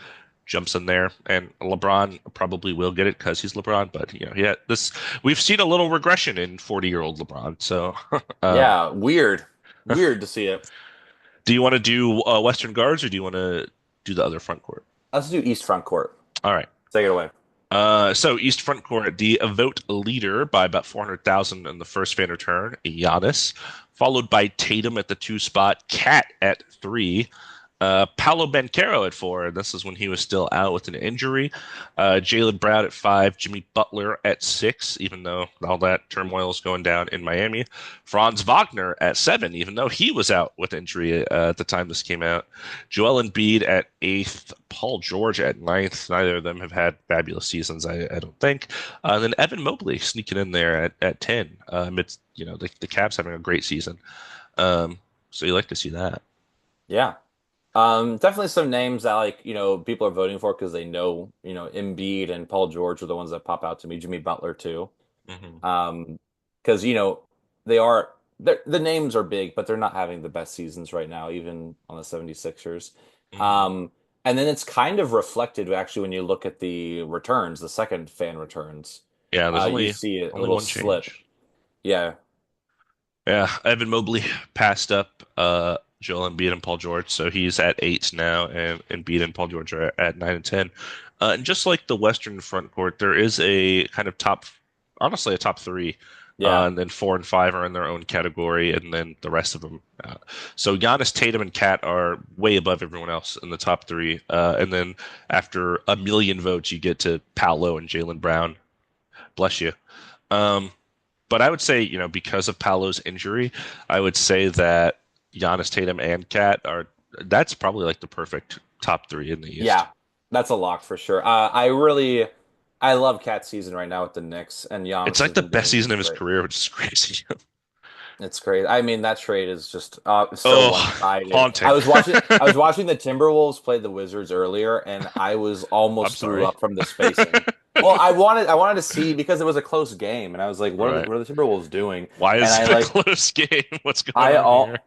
jumps in there. And LeBron probably will get it because he's LeBron. But yeah, this we've seen a little regression in 40-year-old LeBron. So, um, yeah, weird to see it. do you want to do Western guards or do you want to do the other front court? Let's do East front court. All right. Take it away. So East front court, the vote leader by about 400,000 in the first fan return, Giannis, followed by Tatum at the two spot, Cat at three, Paolo Banchero at four, and this is when he was still out with an injury. Jaylen Brown at five, Jimmy Butler at six, even though all that turmoil is going down in Miami. Franz Wagner at seven, even though he was out with injury at the time this came out. Joel Embiid at eighth, Paul George at ninth. Neither of them have had fabulous seasons, I don't think. And then Evan Mobley sneaking in there at 10, amidst the Cavs having a great season. So you like to see that. Yeah. Definitely some names that people are voting for because they Embiid and Paul George are the ones that pop out to me. Jimmy Butler too. Hmm. Um, because they are. the names are big, but they're not having the best seasons right now, even on the 76ers. Mhm. Um, and then it's kind of reflected actually when you look at the returns, the second fan returns. Yeah, there's You only see a only little one slip. change. Yeah, Yeah, Evan Mobley passed up Joel Embiid and Paul George, so he's at 8 now, and Embiid and Paul George are at 9 and 10. And just like the Western front court, there is a kind of honestly, a top three, yeah, and then 4 and 5 are in their own category, and then the rest of them. So Giannis, Tatum, and Kat are way above everyone else in the top three, and then after a million votes, you get to Paolo and Jaylen Brown. Bless you. Um, but I would say, because of Paolo's injury, I would say that Giannis, Tatum, and Cat that's probably like the perfect top three in the East. yeah. That's a lock for sure. I love Cat's season right now with the Knicks, and It's Giannis like has the been best doing season of his great. career, which is crazy. It's great. I mean, that trade is just so Oh, one-sided. haunting. I was watching the Timberwolves play the Wizards earlier, and I was I'm almost threw sorry. up from the spacing. Well, I wanted to see because it was a close game, and I was like, Right. what are the Timberwolves doing? Why And is it a close game? What's going on here?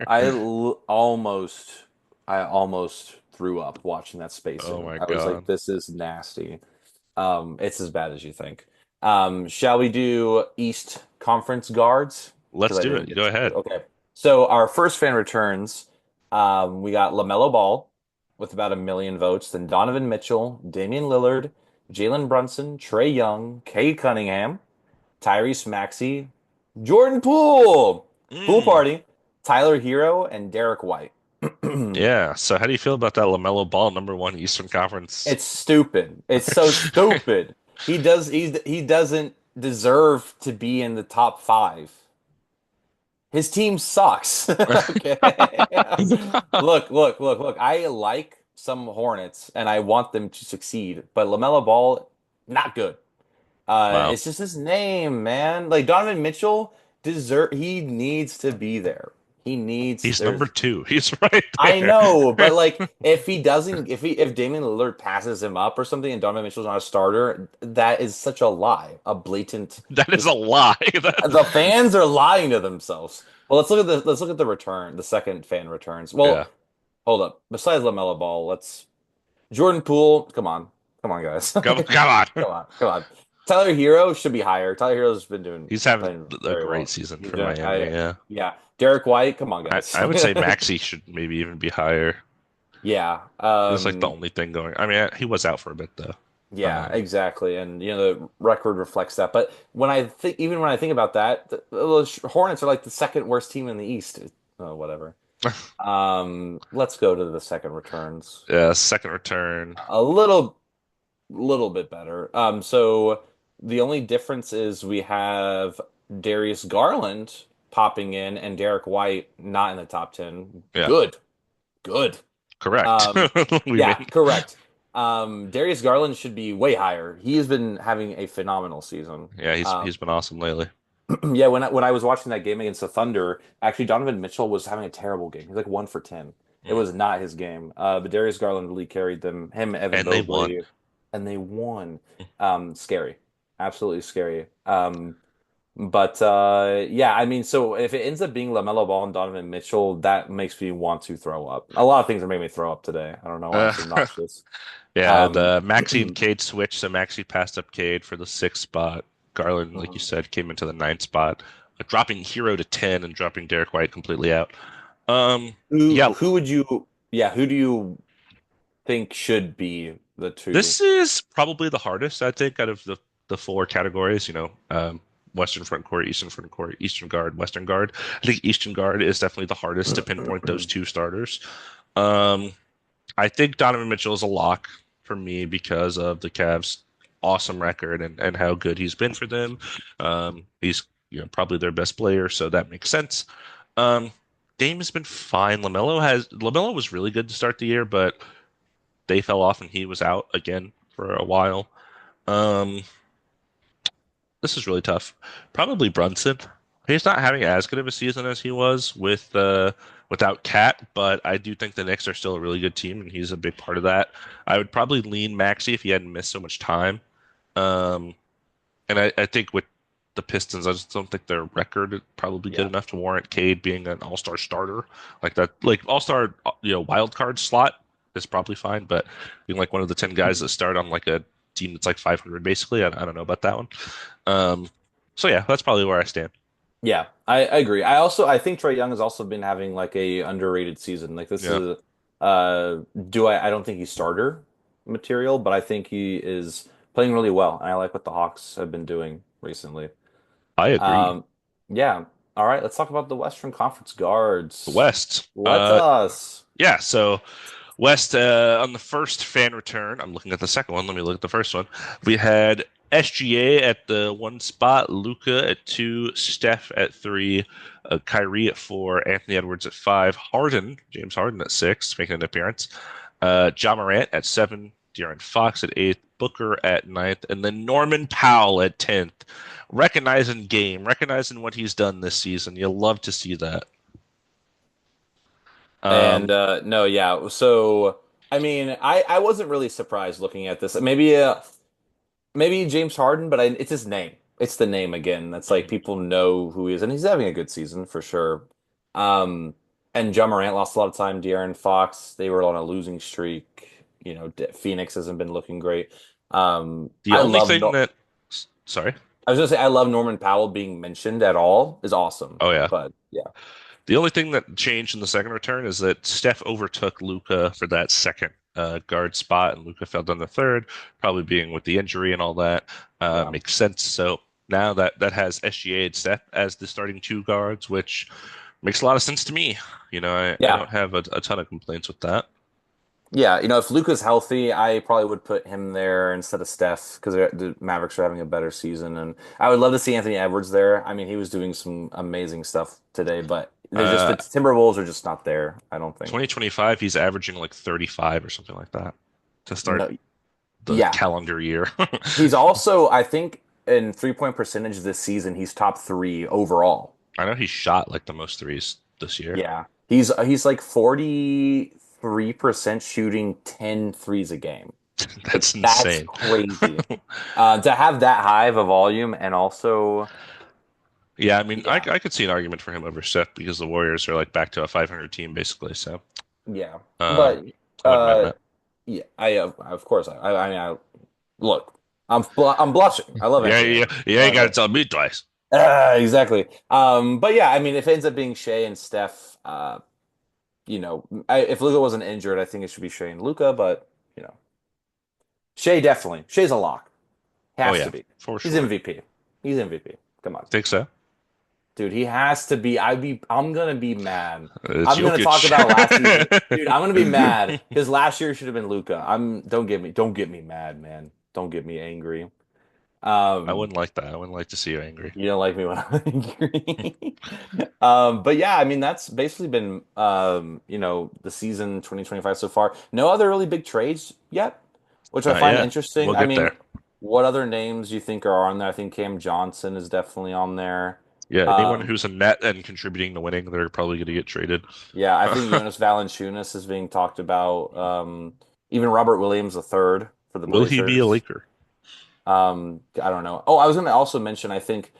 I almost threw up watching that Oh spacing. my I was like, God. this is nasty. It's as bad as you think. Shall we do East Conference guards? Because Let's I do didn't it. get Go to. ahead. Okay. So our first fan returns, we got LaMelo Ball with about a million votes, then Donovan Mitchell, Damian Lillard, Jalen Brunson, Trey Young, Cade Cunningham, Tyrese Maxey, Jordan Poole, Pool Mm, Party, Tyler Hero, and Derek White. yeah. So how do you feel about that LaMelo Ball #1 Eastern Conference? It's stupid. It's so stupid. He doesn't deserve to be in the top five. His team sucks. Okay. Look. I like some Hornets and I want them to succeed, but LaMelo Ball, not good. Wow. It's just his name, man. Like Donovan Mitchell he needs to be there. He needs He's number there's two. He's right I there. know, but like if he doesn't, if Damian Lillard passes him up or something, and Donovan Mitchell's not a starter, that is such a lie, a blatant. That is a Just lie. the fans are lying to themselves. Well, let's look at the return, the second fan returns. Yeah. Well, hold up. Besides Lamella Ball, let's Jordan Poole. Come on, guys, Come on. come on. Tyler Hero should be higher. Tyler Hero's been He's having playing a very great well. season He's for been, Miami. Yeah. yeah. Derek White, come on, I, guys. I would say Maxi should maybe even be higher. Yeah. It's like the only thing going. I mean, he was out for a bit though. Yeah, Um, exactly. And the record reflects that. But even when I think about that, the Hornets are like the second worst team in the East. Oh, whatever. Let's go to the second returns. yeah, second return. A little bit better. So the only difference is we have Darius Garland popping in and Derek White not in the top 10. Yeah, Good, good. correct. Um, We yeah, made. correct. Darius Garland should be way higher. He has been having a phenomenal season. Yeah, he's Um, he's been awesome lately. yeah, when I was watching that game against the Thunder, actually Donovan Mitchell was having a terrible game. He's like 1 for 10. It Mm. was not his game. But Darius Garland really carried them. Him, Evan And they won. Mobley, and they won. Scary, absolutely scary. But yeah, I mean, so if it ends up being LaMelo Ball and Donovan Mitchell, that makes me want to throw up. A lot of things are making me throw up today. I don't know why Uh, it's so nauseous. yeah, Um, the Maxi and Cade switch, so Maxi passed up Cade for the sixth spot. Garland, like you said, came into the ninth spot, dropping Hero to 10 and dropping Derek White completely out. Yeah, who would you? Yeah, who do you think should be the two? this is probably the hardest, I think, out of the four categories, Western front court, Eastern front court, Eastern guard, Western guard. I think Eastern guard is definitely the hardest to pinpoint those two starters. Um, I think Donovan Mitchell is a lock for me because of the Cavs' awesome record and how good he's been for them. He's probably their best player, so that makes sense. Um, Dame has been fine. Lamelo was really good to start the year, but they fell off and he was out again for a while. Um, this is really tough. Probably Brunson. He's not having as good of a season as he was without Cat, but I do think the Knicks are still a really good team, and he's a big part of that. I would probably lean Maxey if he hadn't missed so much time. Um, and I think with the Pistons. I just don't think their record is probably good Yeah. enough to warrant Cade being an all-star starter like that. Like all-star, wild card slot is probably fine, but being like one of the 10 guys that start on like a team that's like 500 basically, I don't know about that one. Um, so yeah, that's probably where I stand. Yeah, I agree. I think Trey Young has also been having like a underrated season. Like this Yeah, is do I don't think he's starter material, but I think he is playing really well, and I like what the Hawks have been doing recently. I agree. Um, yeah. All right, let's talk about the Western Conference The guards. West. Let us. Yeah, so West on the first fan return. I'm looking at the second one. Let me look at the first one. We had SGA at the one spot, Luca at two, Steph at three, Kyrie at four, Anthony Edwards at five, James Harden at six, making an appearance, Ja Morant at seven, De'Aaron Fox at eighth, Booker at ninth, and then Norman Powell at 10th. Recognizing what he's done this season. You'll love to see that. And Um, no, yeah. So I mean, I wasn't really surprised looking at this. Maybe James Harden, but it's his name. It's the name again. That's like mhm. people know who he is, and he's having a good season for sure. Um, and John Morant lost a lot of time. De'Aaron Fox, they were on a losing streak. Phoenix hasn't been looking great. The only thing that, sorry. I was gonna say I love Norman Powell being mentioned at all is awesome. Oh yeah. But yeah, The only thing that changed in the second return is that Steph overtook Luca for that second guard spot, and Luca fell down the third, probably being with the injury and all that. yeah, Makes sense. So now that has SGA and Steph as the starting two guards, which makes a lot of sense to me. I yeah. don't have a ton of complaints with that. Yeah, if Luka's healthy, I probably would put him there instead of Steph because the Mavericks are having a better season, and I would love to see Anthony Edwards there. I mean, he was doing some amazing stuff today, but the Uh, Timberwolves are just not there, I don't think. 2025, he's averaging like 35 or something like that to start No, the yeah, calendar year. he's also I think in 3-point percentage this season, he's top three overall. I know he shot like the most threes this year. Yeah, he's like 43% shooting 10 threes a game. Like That's that's insane. crazy. To have that high of a volume and also, Yeah, I mean, I yeah, I could see an argument for him over Steph because the Warriors are like back to a 500 team basically. So, yeah. um, But I wouldn't mind that. yeah, of course I mean look, I'm blushing. I love Yeah, Anthony yeah, Edwards. yeah. You got to tell me twice. Exactly. But yeah, I mean, if it ends up being Shea and Steph, if Luka wasn't injured, I think it should be Shea and Luka. But you know, Shea definitely. Shea's a lock. Oh Has to yeah, be. for He's sure. MVP. He's MVP. Come on. Think so? Dude, he has to be. I'm gonna be mad. It's I'm gonna talk about last season. Jokic. Dude, I'm gonna be mad because last year should have been Luca. Don't get me mad, man. Don't get me angry. I Um, wouldn't like that. I wouldn't like to see you angry. you don't like me when I'm angry. But yeah, I mean that's basically been the season 2025 so far. No other really big trades yet, which I Not find yet. interesting. We'll I get mean, there. what other names do you think are on there? I think Cam Johnson is definitely on there. Yeah, anyone Um, who's a net and contributing to winning, they're probably going to get traded. Yeah, I think Jonas Valanciunas is being talked about. Even Robert Williams III for the Will he be a Blazers. Laker? I don't know. Oh, I was going to also mention, I think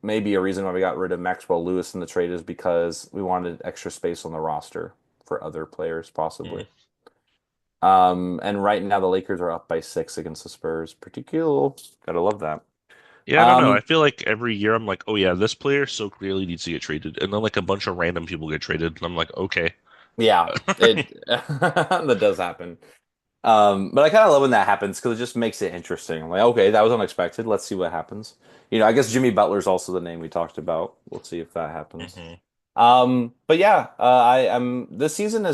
maybe a reason why we got rid of Maxwell Lewis in the trade is because we wanted extra space on the roster for other players, Mm. possibly. And right now the Lakers are up by 6 against the Spurs. Pretty cool. Gotta love that. Yeah, I don't know. I Um, feel like every year I'm like, oh yeah, this player so clearly needs to get traded, and then like a bunch of random people get traded, and I'm like, okay. yeah, it that does happen. But I kind of love when that happens because it just makes it interesting. I'm like, okay, that was unexpected. Let's see what happens. I guess Jimmy Butler's also the name we talked about. We'll see if that happens. Hmm. But yeah, this season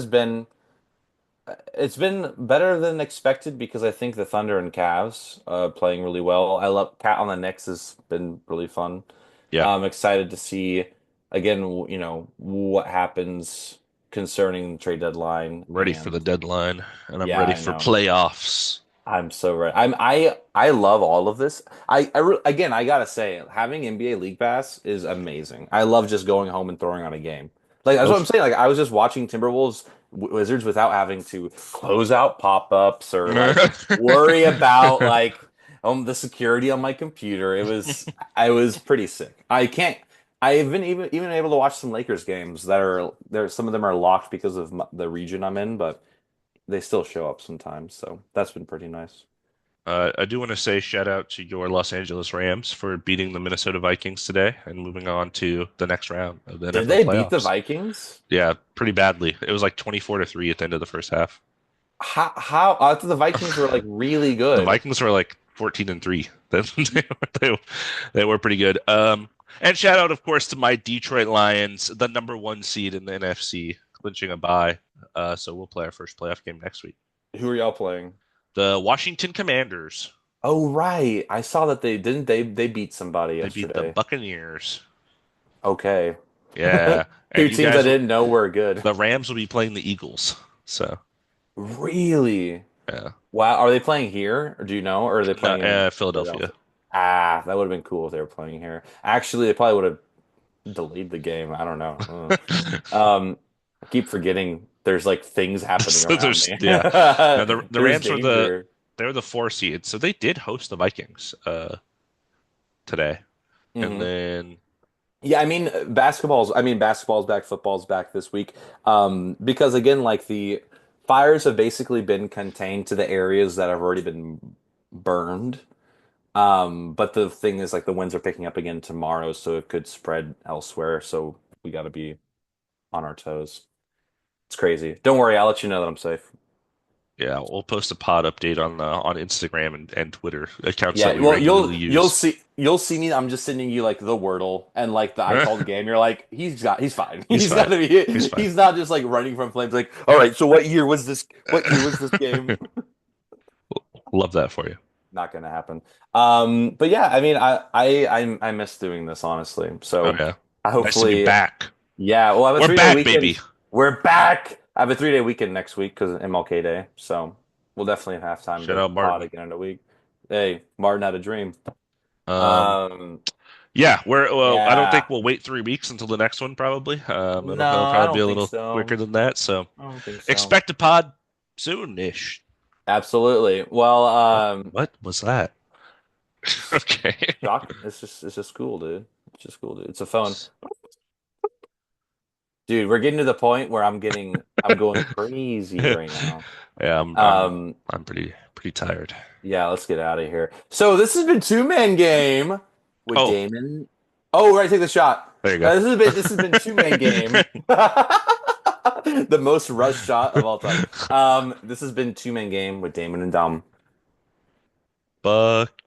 it's been better than expected because I think the Thunder and Cavs playing really well. I love Cat on the Knicks has been really fun. Yeah, I'm excited to see again, what happens concerning the trade deadline I'm ready for the and deadline, and I'm yeah, ready I for know. playoffs. I'm so right. I love all of this. Again, I gotta say, having NBA League Pass is amazing. I love just going home and throwing on a game. Like that's Oh, what I'm saying. Like I was just watching Timberwolves Wizards without having to close out pop-ups or like worry about like the security on my computer. I was pretty sick. I can't. I've been even able to watch some Lakers games that are there. Some of them are locked because of the region I'm in, but they still show up sometimes. So that's been pretty nice. I do want to say shout out to your Los Angeles Rams for beating the Minnesota Vikings today and moving on to the next round of the Did NFL they beat the playoffs. Vikings? Yeah, pretty badly. It was like 24-3 at the end of the first half. How? I thought the Vikings were like really The good. Vikings were like 14-3. They were pretty good. And shout out, of course, to my Detroit Lions, the number one seed in the NFC, clinching a bye. So we'll play our first playoff game next week. Who are y'all playing? The Washington Commanders. Oh, right. I saw that they beat somebody They beat the yesterday. Buccaneers. Okay. Yeah. Two And you teams I guys, didn't know were good. the Rams will be playing the Eagles. So, Really? yeah. Wow. Are they playing here, or do you know, or are they No, playing in Philadelphia. Philadelphia? Ah, that would have been cool if they were playing here. Actually, they probably would have delayed the game. I don't know. I keep forgetting there's like things happening So around there's me. yeah. Now the There's Rams were danger. they're the four seed, so they did host the Vikings today, and Hmm. then Yeah, basketball's back, football's back this week. Because again, like the fires have basically been contained to the areas that have already been burned. But the thing is, like, the winds are picking up again tomorrow, so it could spread elsewhere. So we got to be on our toes. It's crazy. Don't worry, I'll let you know that I'm safe. yeah, we'll post a pod update on Instagram and Twitter accounts that Yeah, we well, regularly you'll use. see me. I'm just sending you like the Wordle and like the I called the game. You're like, he's fine. He's He's got fine. to He's be. fine. He's not just like running from flames. Like, all right, so what year was this? What year was this game? Love that for you. Not gonna happen. But yeah, I mean, I miss doing this honestly. Oh So yeah, I nice to be hopefully, back. yeah. Well, I have a We're 3 day back, baby. weekend. We're back. I have a 3 day weekend next week because of MLK Day. So we'll definitely have time Shout to out pod Martin. again in a week. Hey, Martin had a dream. Um, Um, yeah, we're well. I don't yeah. think we'll wait 3 weeks until the next one. Probably. It'll No, I probably be don't a think little so. quicker than that. So I don't think so. expect a pod soon-ish. Absolutely. Well, What was that? Okay. shocking. It's just cool, dude. It's just cool, dude. It's a phone. Dude, we're getting to the point where I'm going crazy right now. Yeah, Um, I'm pretty tired. yeah, let's get out of here. So this has been Two Man Game with Oh, Damon. Oh, we're gonna take the shot. there you go. This has been Two Man Game. The most rushed shot of all time. This has been Two Man Game with Damon and Dom. Buckets.